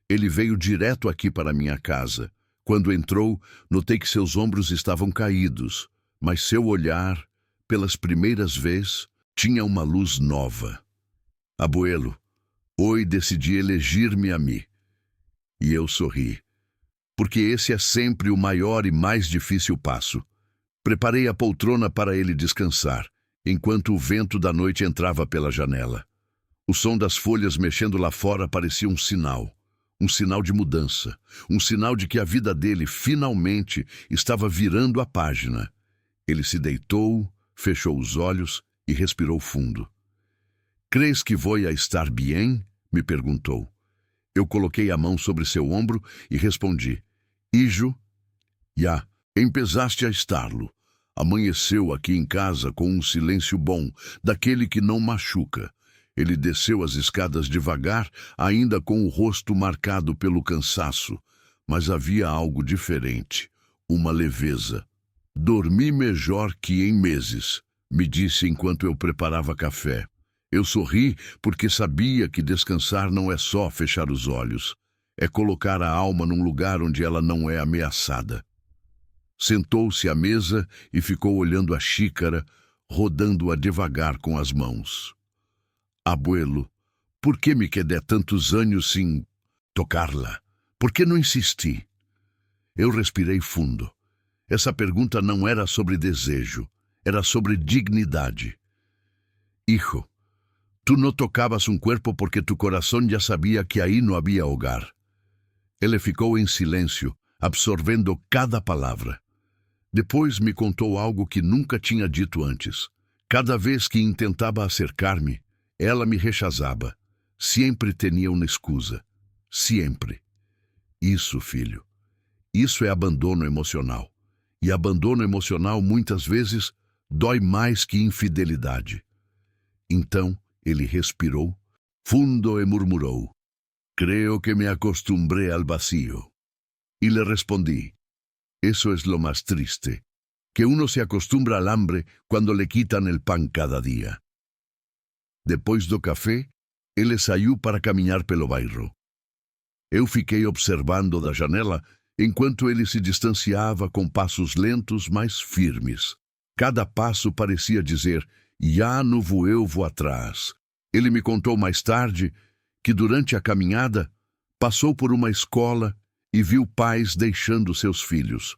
Ele veio direto aqui para minha casa. Quando entrou, notei que seus ombros estavam caídos, mas seu olhar, pelas primeiras vezes, tinha uma luz nova. Abuelo, hoje decidi elegir-me a mim. E eu sorri, porque esse é sempre o maior e mais difícil passo. Preparei a poltrona para ele descansar, enquanto o vento da noite entrava pela janela. O som das folhas mexendo lá fora parecia um sinal de mudança, um sinal de que a vida dele finalmente estava virando a página. Ele se deitou, fechou os olhos e respirou fundo. "Crees que vou a estar bem?" me perguntou. Eu coloquei a mão sobre seu ombro e respondi: "Hijo, já, empezaste a estar-lo. Amanheceu aqui em casa com um silêncio bom, daquele que não machuca." Ele desceu as escadas devagar, ainda com o rosto marcado pelo cansaço, mas havia algo diferente, uma leveza. "Dormi melhor que em meses", me disse enquanto eu preparava café. Eu sorri porque sabia que descansar não é só fechar os olhos, é colocar a alma num lugar onde ela não é ameaçada. Sentou-se à mesa e ficou olhando a xícara, rodando-a devagar com as mãos. "Abuelo, por que me quedé tantos anos sem tocar-la? Por que não insisti?" Eu respirei fundo. Essa pergunta não era sobre desejo, era sobre dignidade. "Hijo, tu não tocabas um corpo porque tu coração já sabia que aí não havia hogar." Ele ficou em silêncio, absorvendo cada palavra. Depois me contou algo que nunca tinha dito antes. Cada vez que intentava acercar-me, ela me rechazava. Sempre tinha uma excusa. Sempre. Isso, filho. Isso é abandono emocional. E abandono emocional, muitas vezes, dói mais que infidelidade. Então, ele respirou fundo e murmurou: "Creo que me acostumbré al vacío." Y le respondí: "Eso es lo más triste, que uno se acostumbra al hambre cuando le quitan el pan cada día." Depois do café, ele saiu para caminhar pelo bairro. Eu fiquei observando da janela enquanto ele se distanciava com passos lentos, mas firmes. Cada passo parecia dizer: "Já não vou atrás." Ele me contou mais tarde que durante a caminhada passou por uma escola e viu pais deixando seus filhos.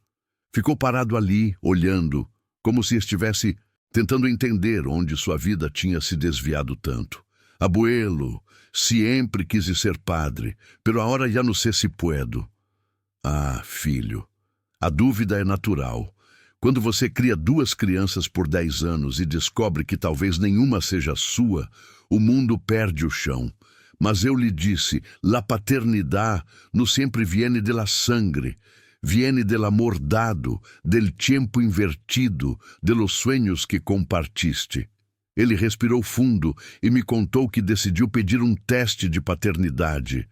Ficou parado ali, olhando, como se estivesse tentando entender onde sua vida tinha se desviado tanto. "Abuelo, sempre quis ser padre, pero ahora ya no sé si puedo." Ah, filho, a dúvida é natural. Quando você cria 2 crianças por 10 anos e descobre que talvez nenhuma seja sua, o mundo perde o chão. Mas eu lhe disse: "La paternidad no sempre viene de la sangre, viene del amor dado, del tiempo invertido, de los sueños que compartiste." Ele respirou fundo e me contou que decidiu pedir um teste de paternidade.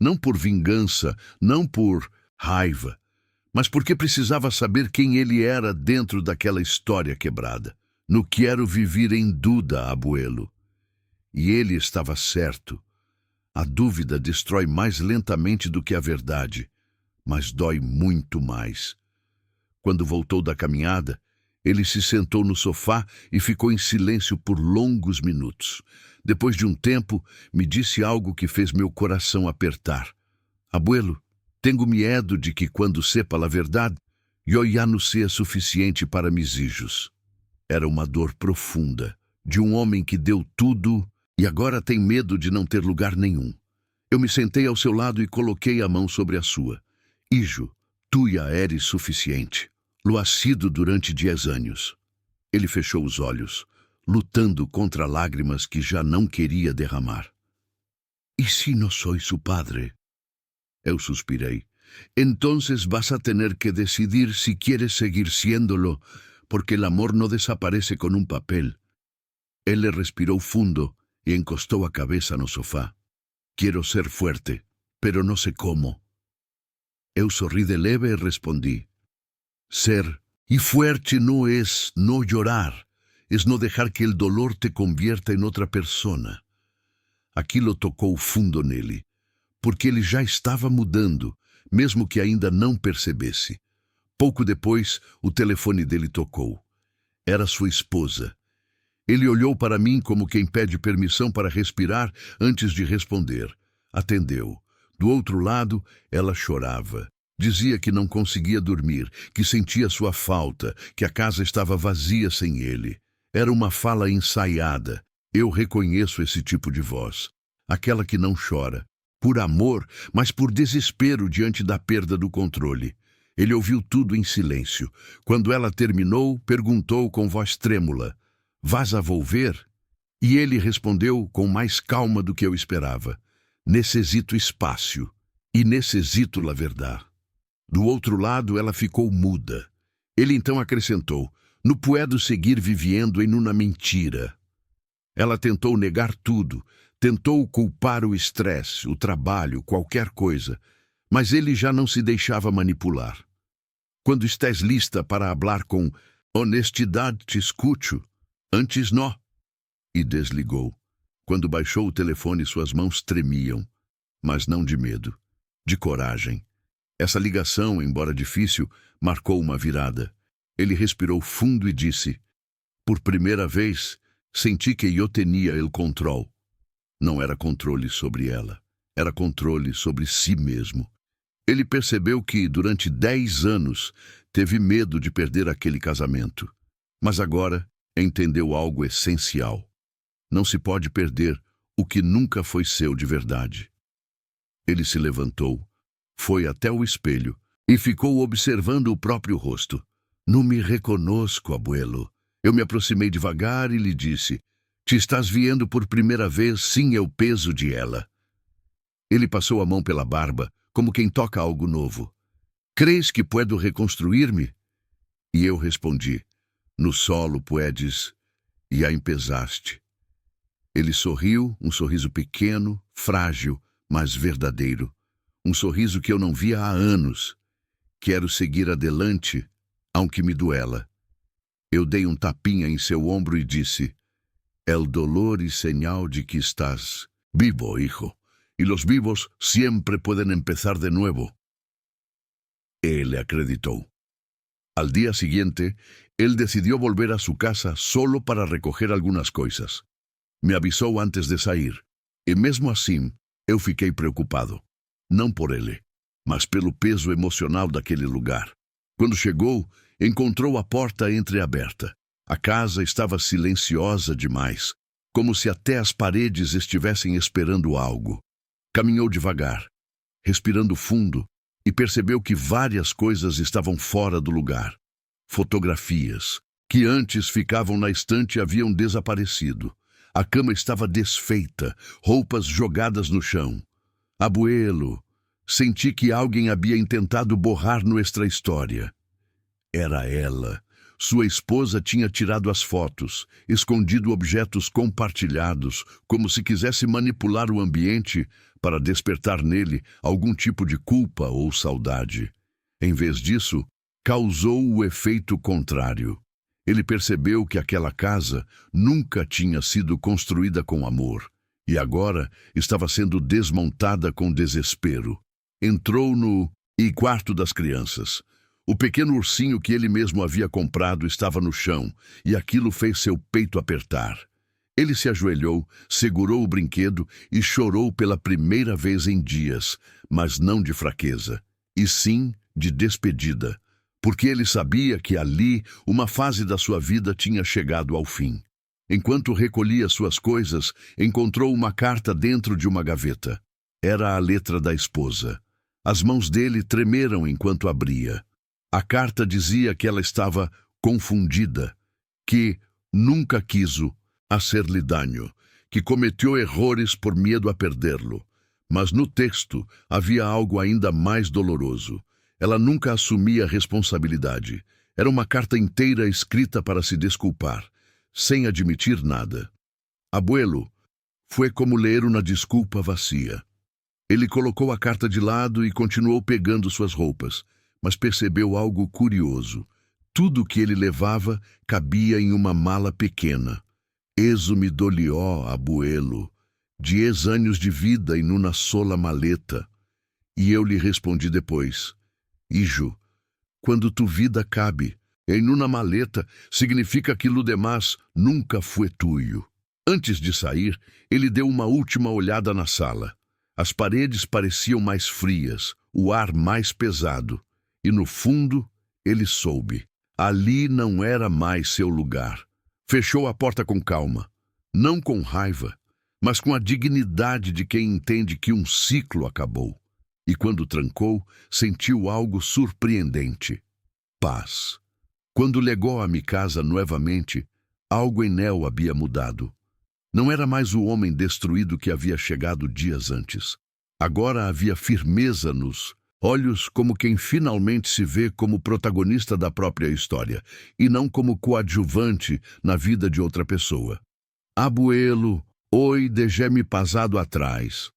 Não por vingança, não por raiva, mas porque precisava saber quem ele era dentro daquela história quebrada. "No quero viver em dúvida, abuelo." E ele estava certo. A dúvida destrói mais lentamente do que a verdade, mas dói muito mais. Quando voltou da caminhada, ele se sentou no sofá e ficou em silêncio por longos minutos. Depois de um tempo, me disse algo que fez meu coração apertar. "Abuelo, tenho medo de que quando sepa a verdade, eu já não seja suficiente para mis hijos." Era uma dor profunda, de um homem que deu tudo e agora tem medo de não ter lugar nenhum. Eu me sentei ao seu lado e coloquei a mão sobre a sua. "Hijo, tu já eres suficiente. Lo has sido durante 10 anos." Ele fechou os olhos. lutando contra lágrimas que já não queria derramar. «¿Y si no soy su padre?» Eu suspirei. «Entonces vas a tener que decidir si quieres seguir siéndolo, porque el amor no desaparece con un papel». Ele respirou fundo e encostou a cabeça no sofá. «Quiero ser fuerte, pero no sé cómo». Eu sorri de leve e respondi. «Ser y fuerte no es no llorar, es no dejar que el dolor te convierta en outra persona». Aquilo tocou fundo nele, porque ele já estava mudando, mesmo que ainda não percebesse. Pouco depois, o telefone dele tocou. Era sua esposa. Ele olhou para mim como quem pede permissão para respirar antes de responder. Atendeu. Do outro lado, ela chorava. Dizia que não conseguia dormir, que sentia sua falta, que a casa estava vazia sem ele. Era uma fala ensaiada. Eu reconheço esse tipo de voz. Aquela que não chora, por amor, mas por desespero diante da perda do controle. Ele ouviu tudo em silêncio. Quando ela terminou, perguntou com voz trêmula: «Vas a volver?» E ele respondeu com mais calma do que eu esperava: «Necessito espaço, e necessito la verdade». Do outro lado, ela ficou muda. Ele então acrescentou: «Não puedo seguir vivendo em uma mentira». Ela tentou negar tudo, tentou culpar o estresse, o trabalho, qualquer coisa, mas ele já não se deixava manipular. «Quando estás lista para hablar com honestidade, te escucho. Antes não». E desligou. Quando baixou o telefone, suas mãos tremiam, mas não de medo, de coragem. Essa ligação, embora difícil, marcou uma virada. Ele respirou fundo e disse: «Por primeira vez, senti que eu tinha o controle». Não era controle sobre ela, era controle sobre si mesmo. Ele percebeu que, durante 10 anos, teve medo de perder aquele casamento. Mas agora entendeu algo essencial. Não se pode perder o que nunca foi seu de verdade. Ele se levantou, foi até o espelho e ficou observando o próprio rosto. «Não me reconozco, abuelo». Eu me aproximei devagar e lhe disse: «Te estás vendo por primeira vez, sim, é o peso de ela». Ele passou a mão pela barba, como quem toca algo novo. «Crees que puedo reconstruir-me?» E eu respondi: «No solo puedes, e a empezaste». Ele sorriu, um sorriso pequeno, frágil, mas verdadeiro. Um sorriso que eu não via há anos. «Quero seguir adelante, aunque me duela». Eu dei um tapinha em seu ombro e disse: «El dolor y señal de que estás vivo, hijo, y los vivos siempre pueden empezar de nuevo». Ele acreditó. Al día siguiente, él decidió volver a su casa solo para recoger algunas coisas. Me avisou antes de sair, e mesmo assim, eu fiquei preocupado. Não por ele, mas pelo peso emocional daquele lugar. Quando chegou, encontrou a porta entreaberta. A casa estava silenciosa demais, como se até as paredes estivessem esperando algo. Caminhou devagar, respirando fundo, e percebeu que várias coisas estavam fora do lugar. Fotografias, que antes ficavam na estante, haviam desaparecido. A cama estava desfeita, roupas jogadas no chão. «Abuelo», senti que alguém havia intentado borrar nossa história. Era ela. Sua esposa tinha tirado as fotos, escondido objetos compartilhados, como se quisesse manipular o ambiente para despertar nele algum tipo de culpa ou saudade. Em vez disso, causou o efeito contrário. Ele percebeu que aquela casa nunca tinha sido construída com amor, e agora estava sendo desmontada com desespero. Entrou no quarto das crianças. O pequeno ursinho que ele mesmo havia comprado estava no chão, e aquilo fez seu peito apertar. Ele se ajoelhou, segurou o brinquedo e chorou pela primeira vez em dias, mas não de fraqueza, e sim de despedida, porque ele sabia que ali uma fase da sua vida tinha chegado ao fim. Enquanto recolhia suas coisas, encontrou uma carta dentro de uma gaveta. Era a letra da esposa. As mãos dele tremeram enquanto abria. A carta dizia que ela estava confundida, que Nunca quiso hacer-lhe daño, que cometeu errores por medo a perdê-lo. Mas no texto havia algo ainda mais doloroso. Ela nunca assumia responsabilidade. Era uma carta inteira escrita para se desculpar, sem admitir nada. Abuelo, foi como ler uma desculpa vazia. Ele colocou a carta de lado e continuou pegando suas roupas, mas percebeu algo curioso. Tudo que ele levava cabia em uma mala pequena. Eso me dolió, abuelo. 10 anos de vida em uma sola maleta. E eu lhe respondi depois: Hijo, quando tu vida cabe em uma maleta, significa que lo demás nunca foi tuyo. Antes de sair, ele deu uma última olhada na sala. As paredes pareciam mais frias, o ar mais pesado. E no fundo, ele soube. Ali não era mais seu lugar. Fechou a porta com calma, não com raiva, mas com a dignidade de quem entende que um ciclo acabou. E quando trancou, sentiu algo surpreendente: paz. Quando legou a minha casa novamente, algo em Nel havia mudado. Não era mais o homem destruído que havia chegado dias antes. Agora havia firmeza nos olhos, como quem finalmente se vê como protagonista da própria história, e não como coadjuvante na vida de outra pessoa. Abuelo, oi, deixe-me pasado atrás.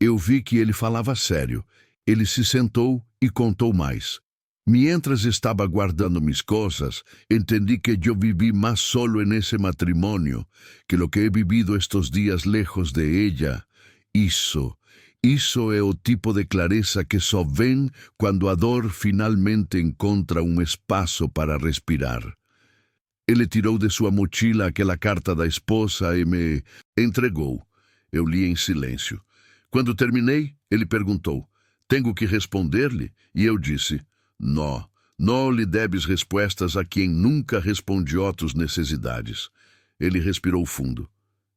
Eu vi que ele falava sério. Ele se sentou e contou mais. Mientras estava guardando mis coisas, entendi que eu vivi mais solo en ese matrimonio que lo que he vivido estos dias lejos de ella. Isso é o tipo de clareza que só vem quando a dor finalmente encontra um espaço para respirar. Ele tirou de sua mochila aquela carta da esposa e me entregou. Eu li em silêncio. Quando terminei, ele perguntou: tenho que responder-lhe? E eu disse: não lhe debes respostas a quem nunca respondió tus necessidades. Ele respirou fundo.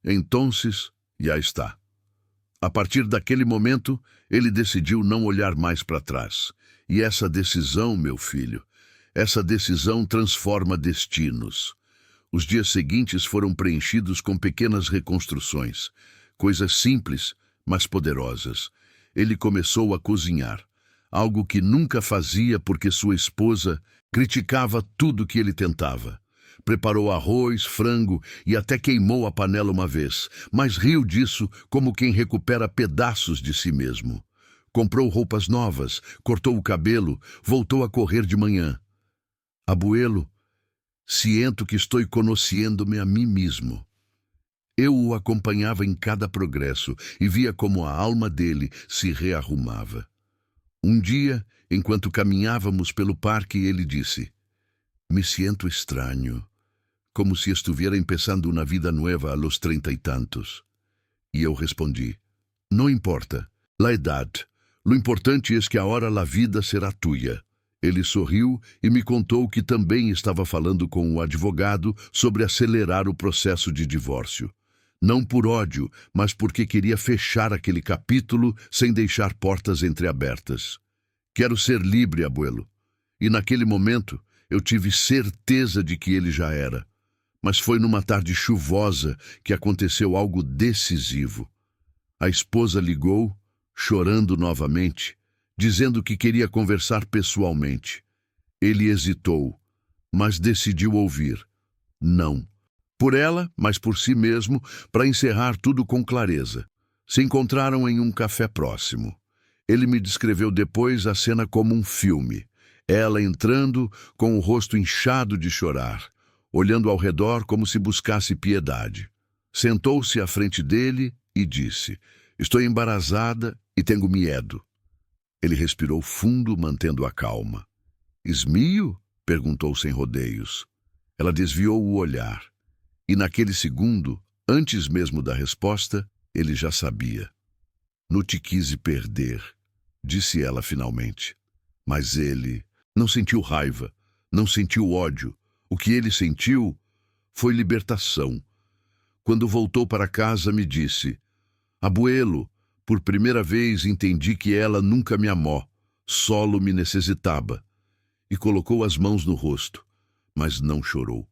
Entonces, já está. A partir daquele momento, ele decidiu não olhar mais para trás. E essa decisão, meu filho, essa decisão transforma destinos. Os dias seguintes foram preenchidos com pequenas reconstruções, coisas simples, mas poderosas. Ele começou a cozinhar, algo que nunca fazia porque sua esposa criticava tudo que ele tentava. Preparou arroz, frango e até queimou a panela uma vez, mas riu disso como quem recupera pedaços de si mesmo. Comprou roupas novas, cortou o cabelo, voltou a correr de manhã. Abuelo, siento que estou conhecendo-me a mim mesmo. Eu o acompanhava em cada progresso e via como a alma dele se rearrumava. Um dia, enquanto caminhávamos pelo parque, ele disse: me siento estranho, como se estuviera empezando uma vida nueva a los 30 e tantos. E eu respondi: não importa, la edad. Lo importante é que agora la vida será tuya. Ele sorriu e me contou que também estava falando com o advogado sobre acelerar o processo de divórcio. Não por ódio, mas porque queria fechar aquele capítulo sem deixar portas entreabertas. Quero ser livre, abuelo. E naquele momento, eu tive certeza de que ele já era. Mas foi numa tarde chuvosa que aconteceu algo decisivo. A esposa ligou, chorando novamente, dizendo que queria conversar pessoalmente. Ele hesitou, mas decidiu ouvir. Não. Por ela, mas por si mesmo, para encerrar tudo com clareza. Se encontraram em um café próximo. Ele me descreveu depois a cena como um filme. Ela entrando, com o rosto inchado de chorar, olhando ao redor como se buscasse piedade. Sentou-se à frente dele e disse: estou embarazada e tenho medo. Ele respirou fundo, mantendo a calma. Esmio? Perguntou sem rodeios. Ela desviou o olhar. E naquele segundo, antes mesmo da resposta, ele já sabia. Não te quise perder, disse ela finalmente. Mas ele não sentiu raiva, não sentiu ódio. O que ele sentiu foi libertação. Quando voltou para casa, me disse: abuelo, por primeira vez entendi que ela nunca me amou, solo me necessitava. E colocou as mãos no rosto, mas não chorou.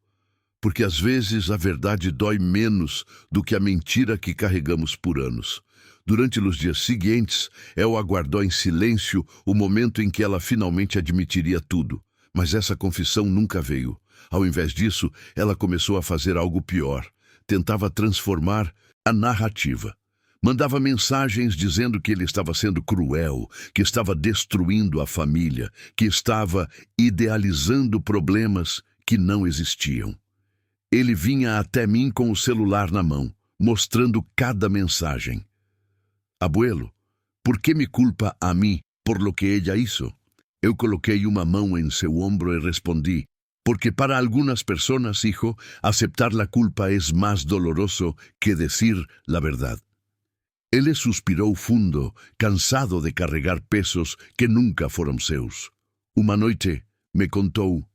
porque às vezes a verdade dói menos do que a mentira que carregamos por anos. Durante os dias seguintes, El aguardou em silêncio o momento em que ela finalmente admitiria tudo. Mas essa confissão nunca veio. Ao invés disso, ela começou a fazer algo pior. Tentava transformar a narrativa. Mandava mensagens dizendo que ele estava sendo cruel, que estava destruindo a família, que estava idealizando problemas que não existiam. Ele vinha até mim com o celular na mão, mostrando cada mensagem. Abuelo, por que me culpa a mim por lo que ella hizo? Eu coloquei uma mão em seu ombro e respondi, porque para algunas personas, hijo, aceptar la culpa es más doloroso que decir la verdad. Ele suspirou fundo, cansado de carregar pesos que nunca foram seus. Uma noite, me contou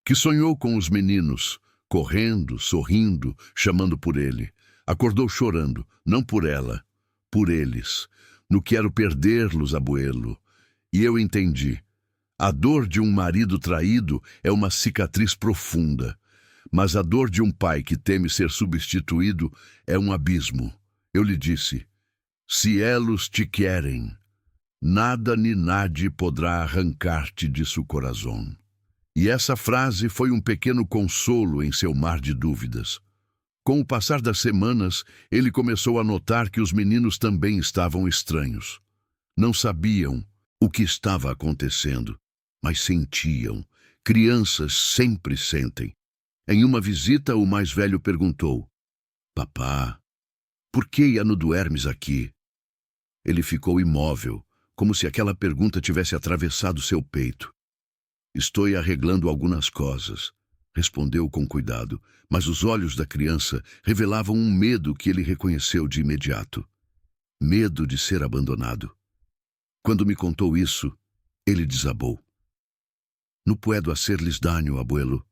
que sonhou com os meninos, correndo, sorrindo, chamando por ele. Acordou chorando, não por ela, por eles. Não quero perdê-los, abuelo. E eu entendi. A dor de um marido traído é uma cicatriz profunda, mas a dor de um pai que teme ser substituído é um abismo. Eu lhe disse, se elos te querem, nada ni nadie poderá arrancar-te de seu coração. E essa frase foi um pequeno consolo em seu mar de dúvidas. Com o passar das semanas, ele começou a notar que os meninos também estavam estranhos. Não sabiam o que estava acontecendo, mas sentiam. Crianças sempre sentem. Em uma visita, o mais velho perguntou, Papá, por que já não dormes aqui? Ele ficou imóvel, como se aquela pergunta tivesse atravessado seu peito. Estou arreglando algumas coisas, respondeu com cuidado, mas os olhos da criança revelavam um medo que ele reconheceu de imediato. Medo de ser abandonado. Quando me contou isso, ele desabou. Não puedo hacer-lhes daño, abuelo.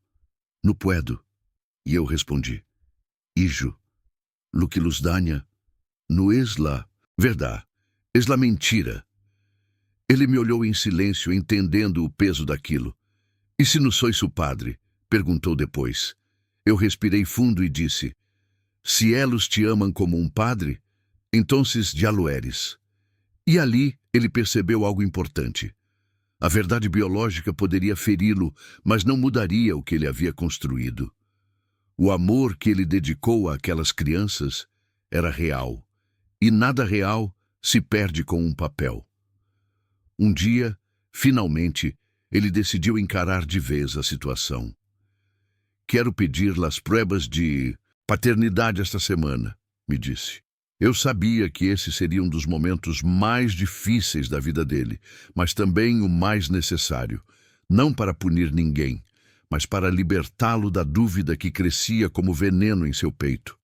Não puedo. E eu respondi, Hijo, lo que los daña não es la verdade, es la mentira. Ele me olhou em silêncio, entendendo o peso daquilo. E se não sois o padre? Perguntou depois. Eu respirei fundo e disse, se elos te amam como um padre, entonces já lo eres. E ali ele percebeu algo importante. A verdade biológica poderia feri-lo, mas não mudaria o que ele havia construído. O amor que ele dedicou àquelas crianças era real, e nada real se perde com um papel. Um dia, finalmente, ele decidiu encarar de vez a situação. Quero pedir las pruebas de paternidade esta semana, me disse. Eu sabia que esse seria um dos momentos mais difíceis da vida dele, mas também o mais necessário, não para punir ninguém, mas para libertá-lo da dúvida que crescia como veneno em seu peito.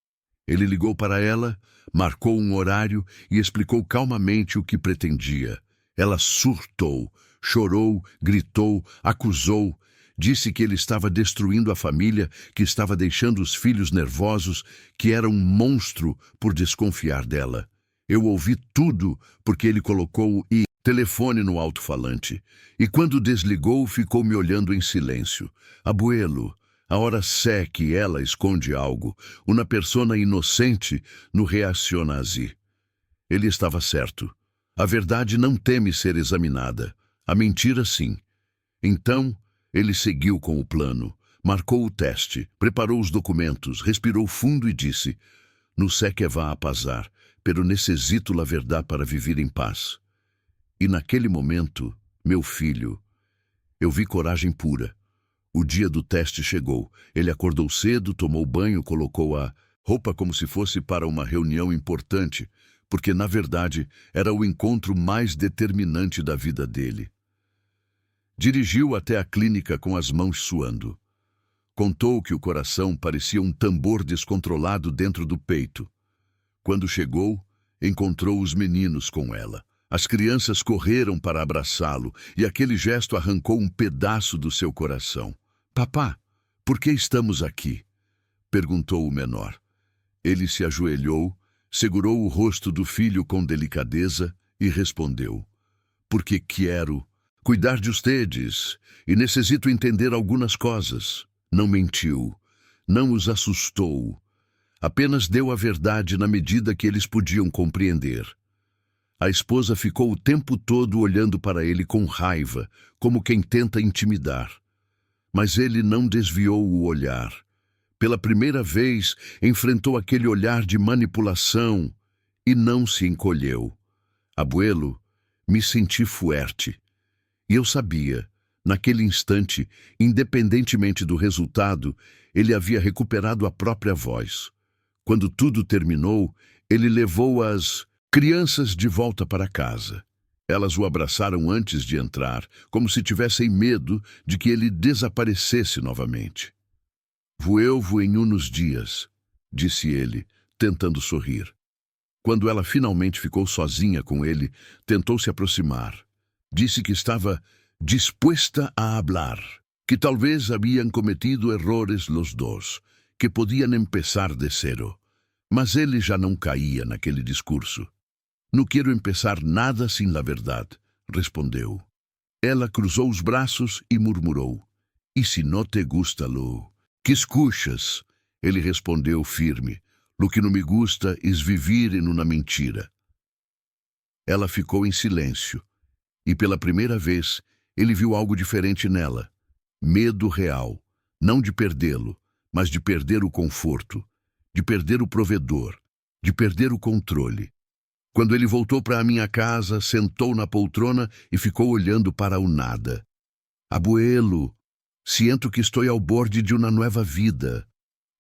Ele ligou para ela, marcou um horário e explicou calmamente o que pretendia. Ela surtou, chorou, gritou, acusou, disse que ele estava destruindo a família, que estava deixando os filhos nervosos, que era um monstro por desconfiar dela. Eu ouvi tudo porque ele colocou o telefone no alto-falante, e quando desligou ficou me olhando em silêncio. Abuelo, a hora sé que ela esconde algo, uma persona inocente no reaciona assim. Ele estava certo. A verdade não teme ser examinada, a mentira sim. Então, ele seguiu com o plano, marcou o teste, preparou os documentos, respirou fundo e disse, no sé que va a pasar, pero necessito la verdade para viver em paz. E naquele momento, meu filho, eu vi coragem pura. O dia do teste chegou. Ele acordou cedo, tomou banho, colocou a roupa como se fosse para uma reunião importante, porque, na verdade, era o encontro mais determinante da vida dele. Dirigiu até a clínica com as mãos suando. Contou que o coração parecia um tambor descontrolado dentro do peito. Quando chegou, encontrou os meninos com ela. As crianças correram para abraçá-lo e aquele gesto arrancou um pedaço do seu coração. Papá, por que estamos aqui? Perguntou o menor. Ele se ajoelhou, segurou o rosto do filho com delicadeza e respondeu. Porque quero cuidar de ustedes e necessito entender algumas coisas. Não mentiu, não os assustou. Apenas deu a verdade na medida que eles podiam compreender. A esposa ficou o tempo todo olhando para ele com raiva, como quem tenta intimidar. Mas ele não desviou o olhar. Pela primeira vez, enfrentou aquele olhar de manipulação e não se encolheu. Abuelo, me senti fuerte. E eu sabia, naquele instante, independentemente do resultado, ele havia recuperado a própria voz. Quando tudo terminou, ele levou as crianças de volta para casa. Elas o abraçaram antes de entrar, como se tivessem medo de que ele desaparecesse novamente. Voeu em uns dias, disse ele, tentando sorrir. Quando ela finalmente ficou sozinha com ele, tentou se aproximar. Disse que estava dispuesta a hablar, que talvez haviam cometido errores los dos, que podiam empezar de cero. Mas ele já não caía naquele discurso. Não quero empezar nada sem a verdade, respondeu. Ela cruzou os braços e murmurou. E se não te gusta lo que escuchas? Ele respondeu firme. Lo que não me gusta es vivir em uma mentira. Ela ficou em silêncio. E pela primeira vez, ele viu algo diferente nela. Medo real, não de perdê-lo, mas de perder o conforto, de perder o provedor, de perder o controle. Quando ele voltou para a minha casa, sentou na poltrona e ficou olhando para o nada. Abuelo, siento que estou ao borde de uma nova vida.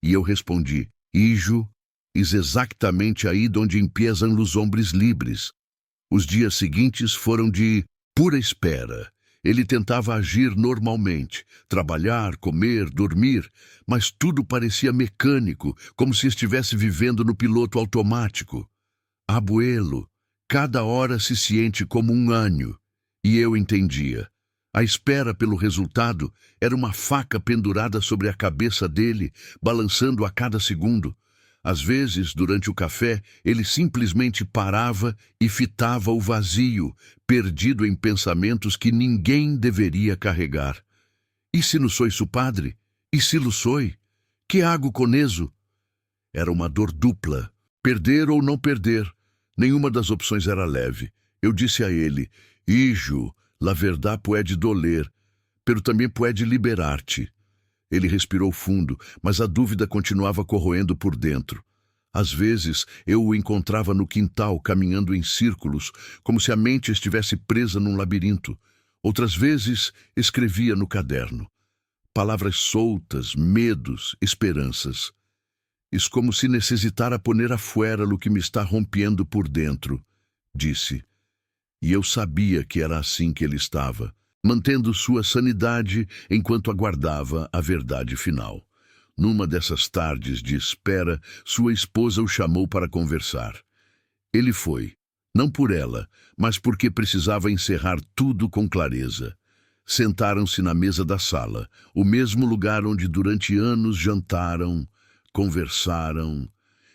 E eu respondi, hijo, es exatamente aí onde empiezam os hombres livres. Os dias seguintes foram de pura espera. Ele tentava agir normalmente, trabalhar, comer, dormir, mas tudo parecia mecânico, como se estivesse vivendo no piloto automático. Abuelo, cada hora se sente como um ano. E eu entendia. A espera pelo resultado era uma faca pendurada sobre a cabeça dele, balançando a cada segundo. Às vezes, durante o café, ele simplesmente parava e fitava o vazio, perdido em pensamentos que ninguém deveria carregar. E se não sou su padre? E se lo sou? Que hago con eso? Era uma dor dupla. Perder ou não perder. Nenhuma das opções era leve. Eu disse a ele, hijo, la verdad puede doler, pero também puede liberar-te. Ele respirou fundo, mas a dúvida continuava corroendo por dentro. Às vezes, eu o encontrava no quintal, caminhando em círculos, como se a mente estivesse presa num labirinto. Outras vezes, escrevia no caderno. Palavras soltas, medos, esperanças. Es como se necessitara poner afuera lo que me está rompendo por dentro, disse. E eu sabia que era assim que ele estava, mantendo sua sanidade enquanto aguardava a verdade final. Numa dessas tardes de espera, sua esposa o chamou para conversar. Ele foi, não por ela, mas porque precisava encerrar tudo com clareza. Sentaram-se na mesa da sala, o mesmo lugar onde durante anos jantaram, conversaram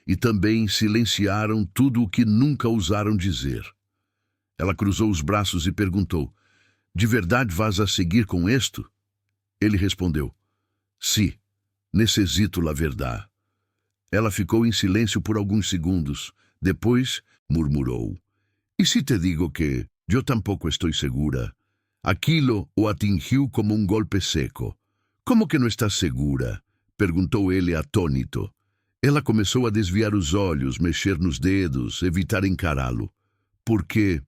e também silenciaram tudo o que nunca ousaram dizer. Ela cruzou os braços e perguntou, de verdade vas a seguir com isto? Ele respondeu, sí, necessito la verdad. Ela ficou em silêncio por alguns segundos. Depois, murmurou, e se te digo que eu tampouco estou segura? Aquilo o atingiu como um golpe seco. Como que não estás segura? Perguntou ele atônito. Ela começou a desviar os olhos, mexer nos dedos, evitar encará-lo. Porque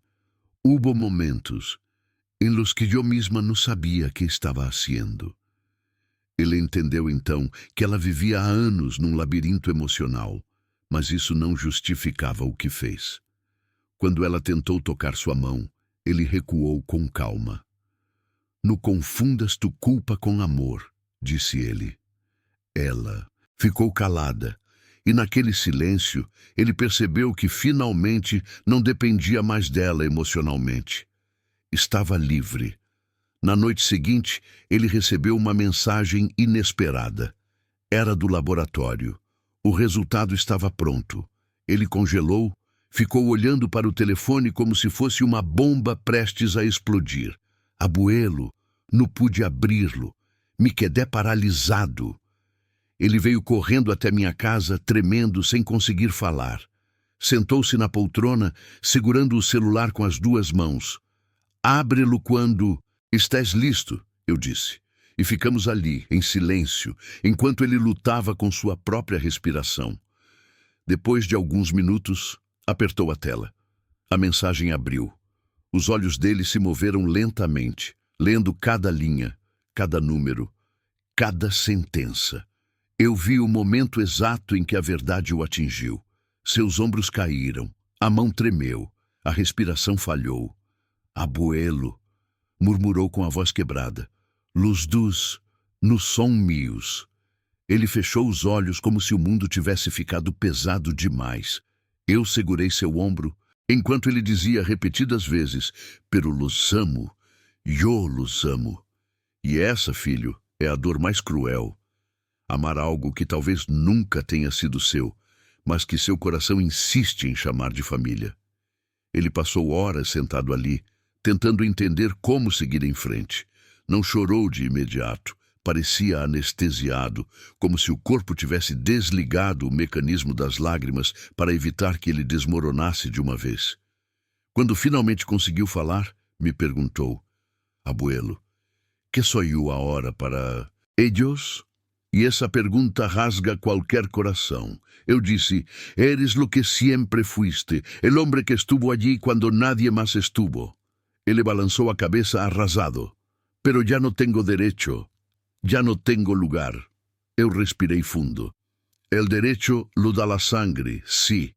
houve momentos em los que eu mesma não sabia que estava haciendo. Ele entendeu então que ela vivia há anos num labirinto emocional, mas isso não justificava o que fez. Quando ela tentou tocar sua mão, ele recuou com calma. Não confundas tu culpa com amor, disse ele. Ela ficou calada, e naquele silêncio ele percebeu que finalmente não dependia mais dela emocionalmente. Estava livre. Na noite seguinte, ele recebeu uma mensagem inesperada. Era do laboratório. O resultado estava pronto. Ele congelou, ficou olhando para o telefone como se fosse uma bomba prestes a explodir. Abuelo, não pude abri-lo. Me quedé paralisado. Ele veio correndo até minha casa, tremendo, sem conseguir falar. Sentou-se na poltrona, segurando o celular com as duas mãos. Abre-lo quando estás listo, eu disse. E ficamos ali, em silêncio, enquanto ele lutava com sua própria respiração. Depois de alguns minutos, apertou a tela. A mensagem abriu. Os olhos dele se moveram lentamente, lendo cada linha, cada número, cada sentença. Eu vi o momento exato em que a verdade o atingiu. Seus ombros caíram, a mão tremeu, a respiração falhou. Abuelo, murmurou com a voz quebrada. Luz dos, no som mios. Ele fechou os olhos como se o mundo tivesse ficado pesado demais. Eu segurei seu ombro, enquanto ele dizia repetidas vezes, pero los amo, yo los amo. E essa, filho, é a dor mais cruel. Amar algo que talvez nunca tenha sido seu, mas que seu coração insiste em chamar de família. Ele passou horas sentado ali, tentando entender como seguir em frente. Não chorou de imediato, parecia anestesiado, como se o corpo tivesse desligado o mecanismo das lágrimas para evitar que ele desmoronasse de uma vez. Quando finalmente conseguiu falar, me perguntou, Abuelo, que soy eu agora para ellos? E essa pergunta rasga qualquer coração. Eu disse, eres lo que siempre fuiste, el hombre que estuvo allí quando nadie más estuvo. Ele balançou a cabeça arrasado. Pero ya no tengo derecho, ya no tengo lugar. Eu respirei fundo. El derecho lo da la sangre, sí,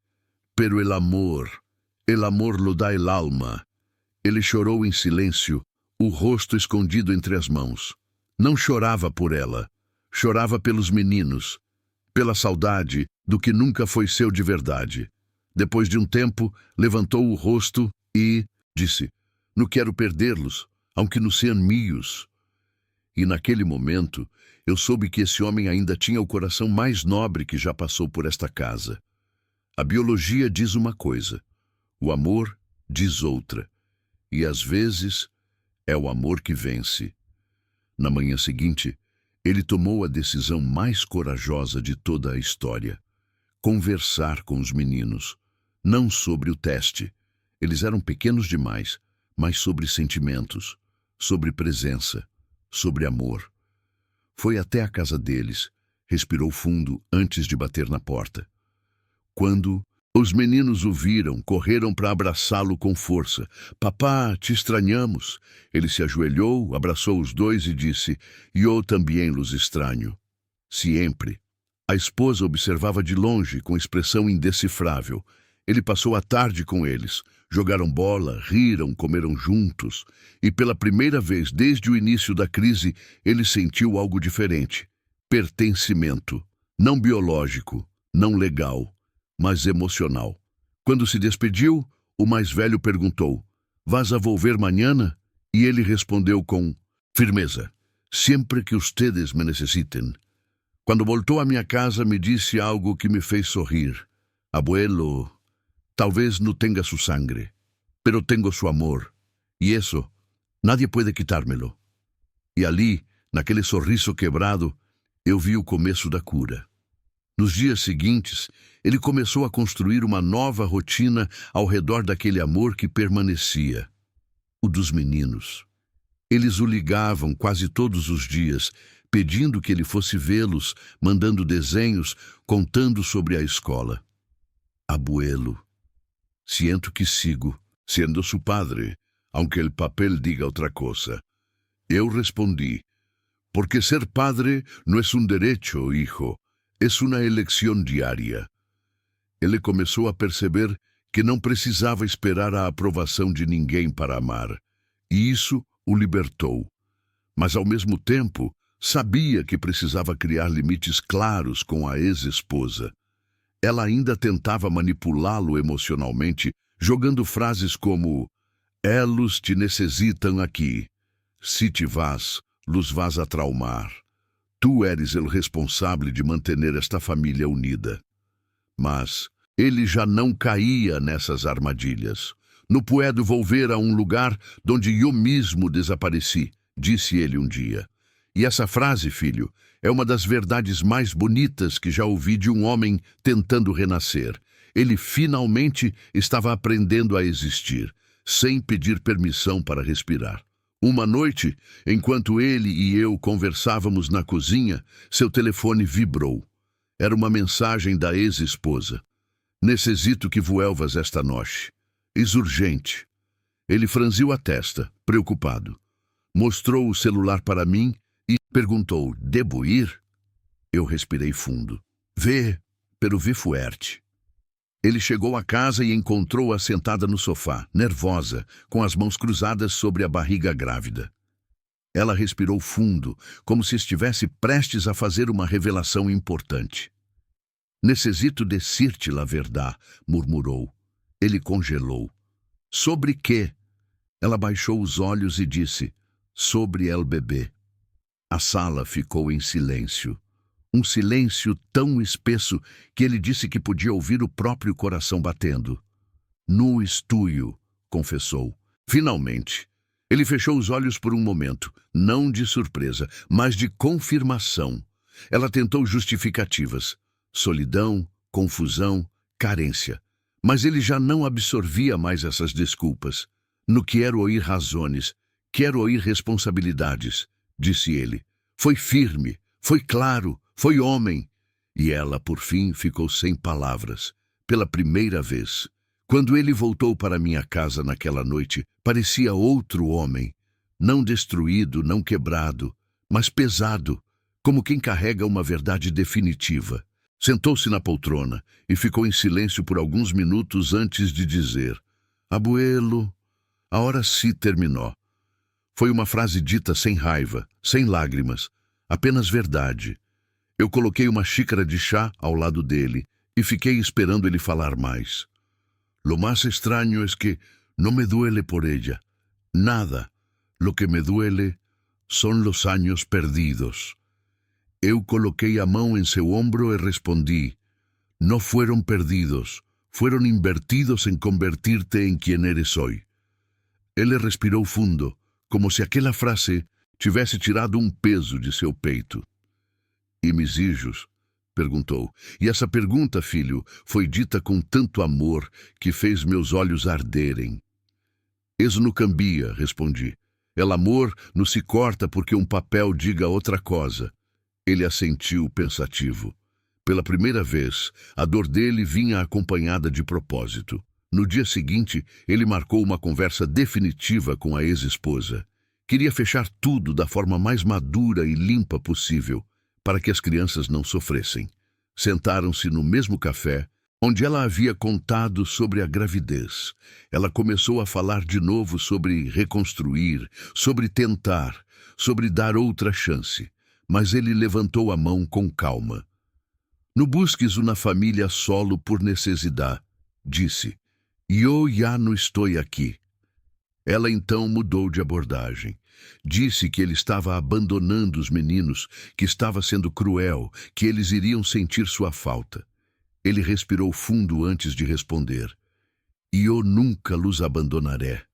pero el amor lo da el alma. Ele chorou em silêncio, o rosto escondido entre as mãos. Não chorava por ela, chorava pelos meninos, pela saudade do que nunca foi seu de verdade. Depois de um tempo, levantou o rosto e disse, não quero perdê-los, aunque não sejam mios. E naquele momento, eu soube que esse homem ainda tinha o coração mais nobre que já passou por esta casa. A biologia diz uma coisa, o amor diz outra, e às vezes é o amor que vence. Na manhã seguinte, ele tomou a decisão mais corajosa de toda a história. Conversar com os meninos, não sobre o teste. Eles eram pequenos demais, mas sobre sentimentos, sobre presença, sobre amor. Foi até a casa deles, respirou fundo antes de bater na porta. Quando os meninos o viram, correram para abraçá-lo com força. Papá, te estranhamos. Ele se ajoelhou, abraçou os dois e disse, eu também los estranho. Sempre. A esposa observava de longe, com expressão indecifrável. Ele passou a tarde com eles. Jogaram bola, riram, comeram juntos. E pela primeira vez desde o início da crise, ele sentiu algo diferente. Pertencimento. Não biológico, não legal, mas emocional. Quando se despediu, o mais velho perguntou, «Vas a volver mañana?» E ele respondeu com firmeza, «Sempre que ustedes me necessitem». Quando voltou à minha casa, me disse algo que me fez sorrir. «Abuelo, talvez não tenha su sangre, pero tengo su amor, e eso, nadie puede quitármelo». E ali, naquele sorriso quebrado, eu vi o começo da cura. Nos dias seguintes, ele começou a construir uma nova rotina ao redor daquele amor que permanecia. O dos meninos. Eles o ligavam quase todos os dias, pedindo que ele fosse vê-los, mandando desenhos, contando sobre a escola. Abuelo, siento que sigo sendo su padre, aunque el papel diga outra coisa. Eu respondi, porque ser padre não é um derecho, hijo, é uma eleição diária. Ele começou a perceber que não precisava esperar a aprovação de ninguém para amar, e isso o libertou. Mas, ao mesmo tempo, sabia que precisava criar limites claros com a ex-esposa. Ela ainda tentava manipulá-lo emocionalmente, jogando frases como «Elos te necessitam aqui. Se te vas, los vas a traumar. Tu eres o responsável de manter esta família unida». Mas ele já não caía nessas armadilhas. «No puedo volver a um lugar onde eu mesmo desapareci», disse ele um dia. E essa frase, filho, é uma das verdades mais bonitas que já ouvi de um homem tentando renascer. Ele finalmente estava aprendendo a existir, sem pedir permissão para respirar. Uma noite, enquanto ele e eu conversávamos na cozinha, seu telefone vibrou. Era uma mensagem da ex-esposa. Necessito que vuelvas esta noite. Urgente. Ele franziu a testa, preocupado. Mostrou o celular para mim e perguntou, devo ir? Eu respirei fundo. Vê, pero vi fuerte. Ele chegou à casa e encontrou-a sentada no sofá, nervosa, com as mãos cruzadas sobre a barriga grávida. Ela respirou fundo, como se estivesse prestes a fazer uma revelação importante. Necessito decir-te la verdade, murmurou. Ele congelou. Sobre quê? Ela baixou os olhos e disse, sobre el bebê. A sala ficou em silêncio. Um silêncio tão espesso que ele disse que podia ouvir o próprio coração batendo. No estuio, confessou. Finalmente. Ele fechou os olhos por um momento, não de surpresa, mas de confirmação. Ela tentou justificativas. Solidão, confusão, carência. Mas ele já não absorvia mais essas desculpas. No quero ouvir razões, quero ouvir responsabilidades, disse ele. Foi firme, foi claro, foi homem. E ela, por fim, ficou sem palavras, pela primeira vez. Quando ele voltou para minha casa naquela noite, parecia outro homem. Não destruído, não quebrado, mas pesado, como quem carrega uma verdade definitiva. Sentou-se na poltrona e ficou em silêncio por alguns minutos antes de dizer: Abuelo, a hora sí terminou. Foi uma frase dita sem raiva, sem lágrimas, apenas verdade. Eu coloquei uma xícara de chá ao lado dele e fiquei esperando ele falar mais. Lo más extraño es que no me duele por ella. Nada. Lo que me duele son los años perdidos. Eu coloquei a mão em seu ombro e respondi: no fueron perdidos, fueron invertidos en convertirte en quien eres hoy. Ele respirou fundo, como se aquela frase tivesse tirado um peso de seu peito. E mis hijos? Perguntou. E essa pergunta, filho, foi dita com tanto amor que fez meus olhos arderem. Eso no cambia, respondi. El amor não se corta porque um papel diga outra coisa. Ele assentiu pensativo. Pela primeira vez, a dor dele vinha acompanhada de propósito. No dia seguinte, ele marcou uma conversa definitiva com a ex-esposa. Queria fechar tudo da forma mais madura e limpa possível, para que as crianças não sofressem. Sentaram-se no mesmo café, onde ela havia contado sobre a gravidez. Ela começou a falar de novo sobre reconstruir, sobre tentar, sobre dar outra chance. Mas ele levantou a mão com calma. No busques uma família solo por necessidade, disse. Eu já não estou aqui. Ela então mudou de abordagem. Disse que ele estava abandonando os meninos, que estava sendo cruel, que eles iriam sentir sua falta. Ele respirou fundo antes de responder. Eu nunca los abandonaré,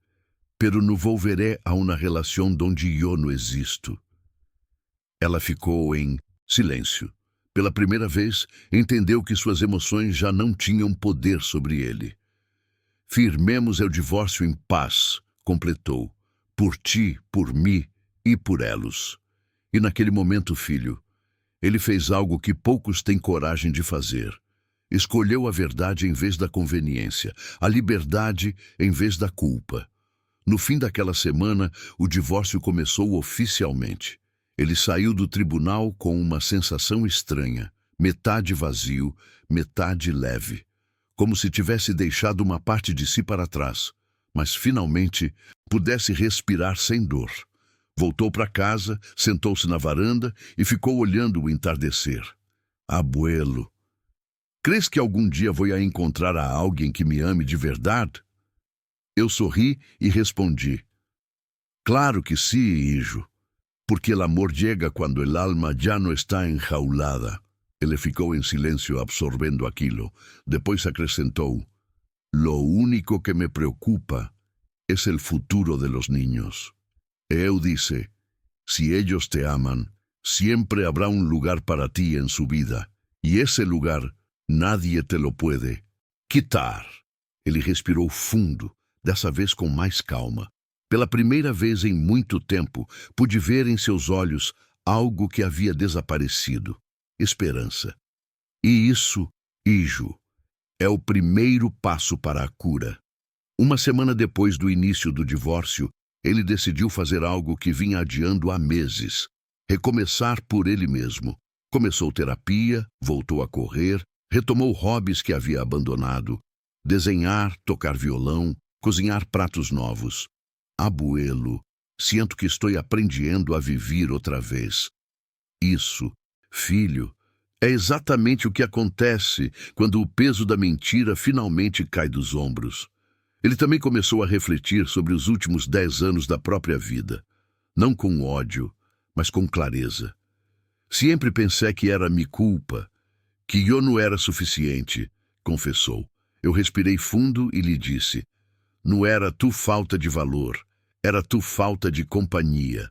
pero no volveré a uma relação donde eu não existo. Ela ficou em silêncio. Pela primeira vez, entendeu que suas emoções já não tinham poder sobre ele. Firmemos o divórcio em paz, completou. Por ti, por mim e por elos. E naquele momento, filho, ele fez algo que poucos têm coragem de fazer. Escolheu a verdade em vez da conveniência, a liberdade em vez da culpa. No fim daquela semana, o divórcio começou oficialmente. Ele saiu do tribunal com uma sensação estranha, metade vazio, metade leve, como se tivesse deixado uma parte de si para trás, mas finalmente pudesse respirar sem dor. Voltou para casa, sentou-se na varanda e ficou olhando o entardecer. Abuelo, crês que algum dia vou a encontrar a alguém que me ame de verdade? Eu sorri e respondi. Claro que sim, hijo. Porque el amor llega cuando el alma ya no está enjaulada. Ele ficou em silêncio absorvendo aquilo. Depois acrescentou: Lo único que me preocupa es el futuro de los niños. Eu disse: Si ellos te aman, siempre habrá un lugar para ti en su vida, y ese lugar nadie te lo puede quitar. Ele respirou fundo, dessa vez com mais calma. Pela primeira vez em muito tempo, pude ver em seus olhos algo que havia desaparecido: esperança. E isso, Ijo, é o primeiro passo para a cura. Uma semana depois do início do divórcio, ele decidiu fazer algo que vinha adiando há meses: recomeçar por ele mesmo. Começou terapia, voltou a correr, retomou hobbies que havia abandonado: desenhar, tocar violão, cozinhar pratos novos. Abuelo, sinto que estou aprendendo a viver outra vez. Isso, filho, é exatamente o que acontece quando o peso da mentira finalmente cai dos ombros. Ele também começou a refletir sobre os últimos 10 anos da própria vida, não com ódio, mas com clareza. Sempre pensei que era minha culpa, que eu não era suficiente, confessou. Eu respirei fundo e lhe disse: não era tu falta de valor, era tu falta de companhia.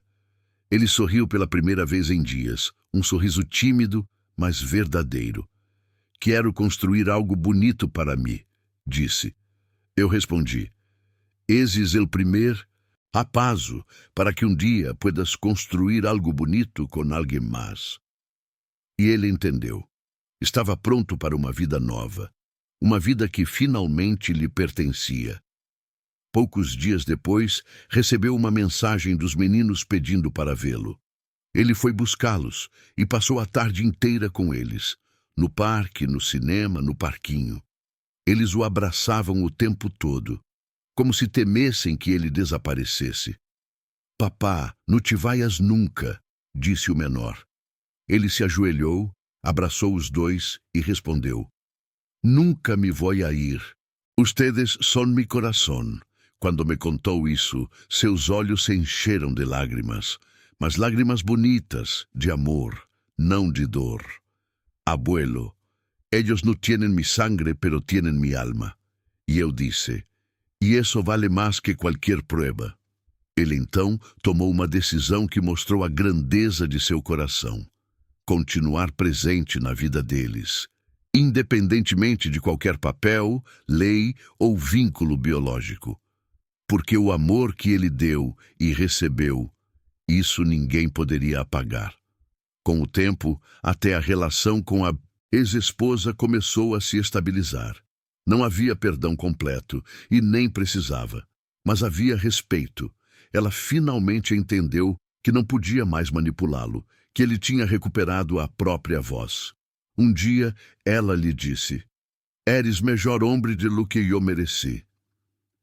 Ele sorriu pela primeira vez em dias, um sorriso tímido, mas verdadeiro. Quero construir algo bonito para mim, disse. Eu respondi: Eses el primeiro rapazo para que um dia puedas construir algo bonito com alguém mais. E ele entendeu. Estava pronto para uma vida nova, uma vida que finalmente lhe pertencia. Poucos dias depois, recebeu uma mensagem dos meninos pedindo para vê-lo. Ele foi buscá-los e passou a tarde inteira com eles, no parque, no cinema, no parquinho. Eles o abraçavam o tempo todo, como se temessem que ele desaparecesse. Papá, não te vaias nunca, disse o menor. Ele se ajoelhou, abraçou os dois e respondeu: Nunca me vou a ir. Ustedes son mi corazón. Quando me contou isso, seus olhos se encheram de lágrimas, mas lágrimas bonitas, de amor, não de dor. Abuelo, ellos no tienen mi sangre, pero tienen mi alma. E eu disse: E isso vale mais que qualquer prueba. Ele então tomou uma decisão que mostrou a grandeza de seu coração: continuar presente na vida deles, independentemente de qualquer papel, lei ou vínculo biológico. Porque o amor que ele deu e recebeu, isso ninguém poderia apagar. Com o tempo, até a relação com a ex-esposa começou a se estabilizar. Não havia perdão completo e nem precisava, mas havia respeito. Ela finalmente entendeu que não podia mais manipulá-lo, que ele tinha recuperado a própria voz. Um dia, ela lhe disse: Eres melhor homem de lo que eu mereci.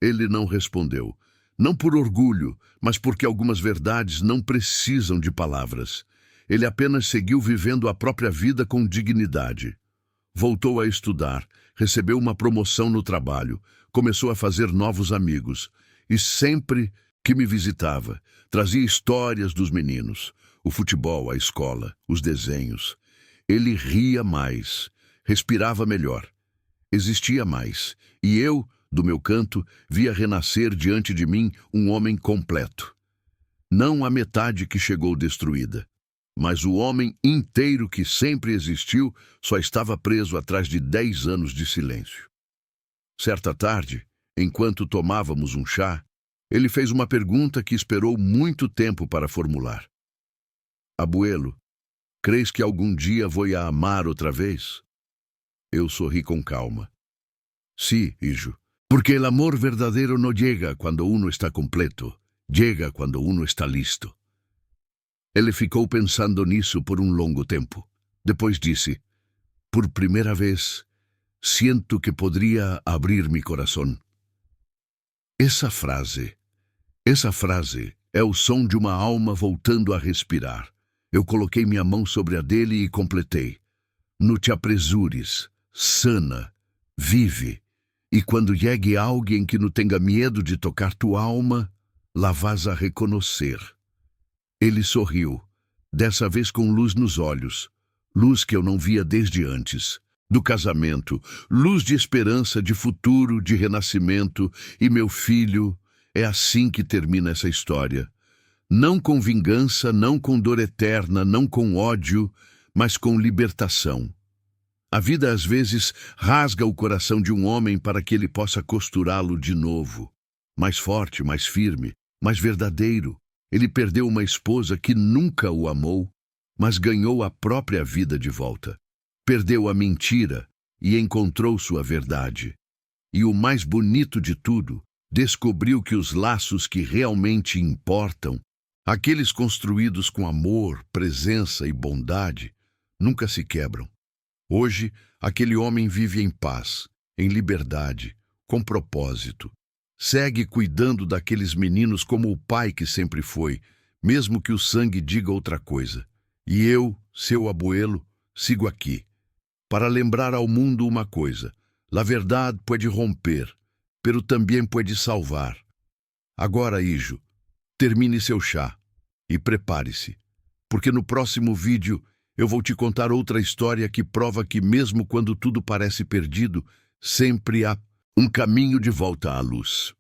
Ele não respondeu, não por orgulho, mas porque algumas verdades não precisam de palavras. Ele apenas seguiu vivendo a própria vida com dignidade. Voltou a estudar, recebeu uma promoção no trabalho, começou a fazer novos amigos, e sempre que me visitava, trazia histórias dos meninos, o futebol, a escola, os desenhos. Ele ria mais, respirava melhor, existia mais, e eu, do meu canto, via renascer diante de mim um homem completo. Não a metade que chegou destruída, mas o homem inteiro que sempre existiu só estava preso atrás de 10 anos de silêncio. Certa tarde, enquanto tomávamos um chá, ele fez uma pergunta que esperou muito tempo para formular. Abuelo, crees que algum dia vou a amar outra vez? Eu sorri com calma. Sí, hijo. Porque el amor verdadero no llega cuando uno está completo, llega cuando uno está listo. Ele ficou pensando nisso por um longo tempo. Depois disse: Por primeira vez, sinto que poderia abrir mi coração. Essa frase é o som de uma alma voltando a respirar. Eu coloquei minha mão sobre a dele e completei: Não te apresures, sana, vive. E quando chegue alguém que não tenha medo de tocar tua alma, lá vas a reconhecer. Ele sorriu, dessa vez com luz nos olhos, luz que eu não via desde antes, do casamento, luz de esperança, de futuro, de renascimento. E meu filho, é assim que termina essa história. Não com vingança, não com dor eterna, não com ódio, mas com libertação. A vida às vezes rasga o coração de um homem para que ele possa costurá-lo de novo. Mais forte, mais firme, mais verdadeiro. Ele perdeu uma esposa que nunca o amou, mas ganhou a própria vida de volta. Perdeu a mentira e encontrou sua verdade. E o mais bonito de tudo, descobriu que os laços que realmente importam, aqueles construídos com amor, presença e bondade, nunca se quebram. Hoje, aquele homem vive em paz, em liberdade, com propósito. Segue cuidando daqueles meninos como o pai que sempre foi, mesmo que o sangue diga outra coisa. E eu, seu abuelo, sigo aqui, para lembrar ao mundo uma coisa: la verdade pode romper, pero também pode salvar. Agora, hijo, termine seu chá e prepare-se, porque no próximo vídeo eu vou te contar outra história que prova que mesmo quando tudo parece perdido, sempre há um caminho de volta à luz.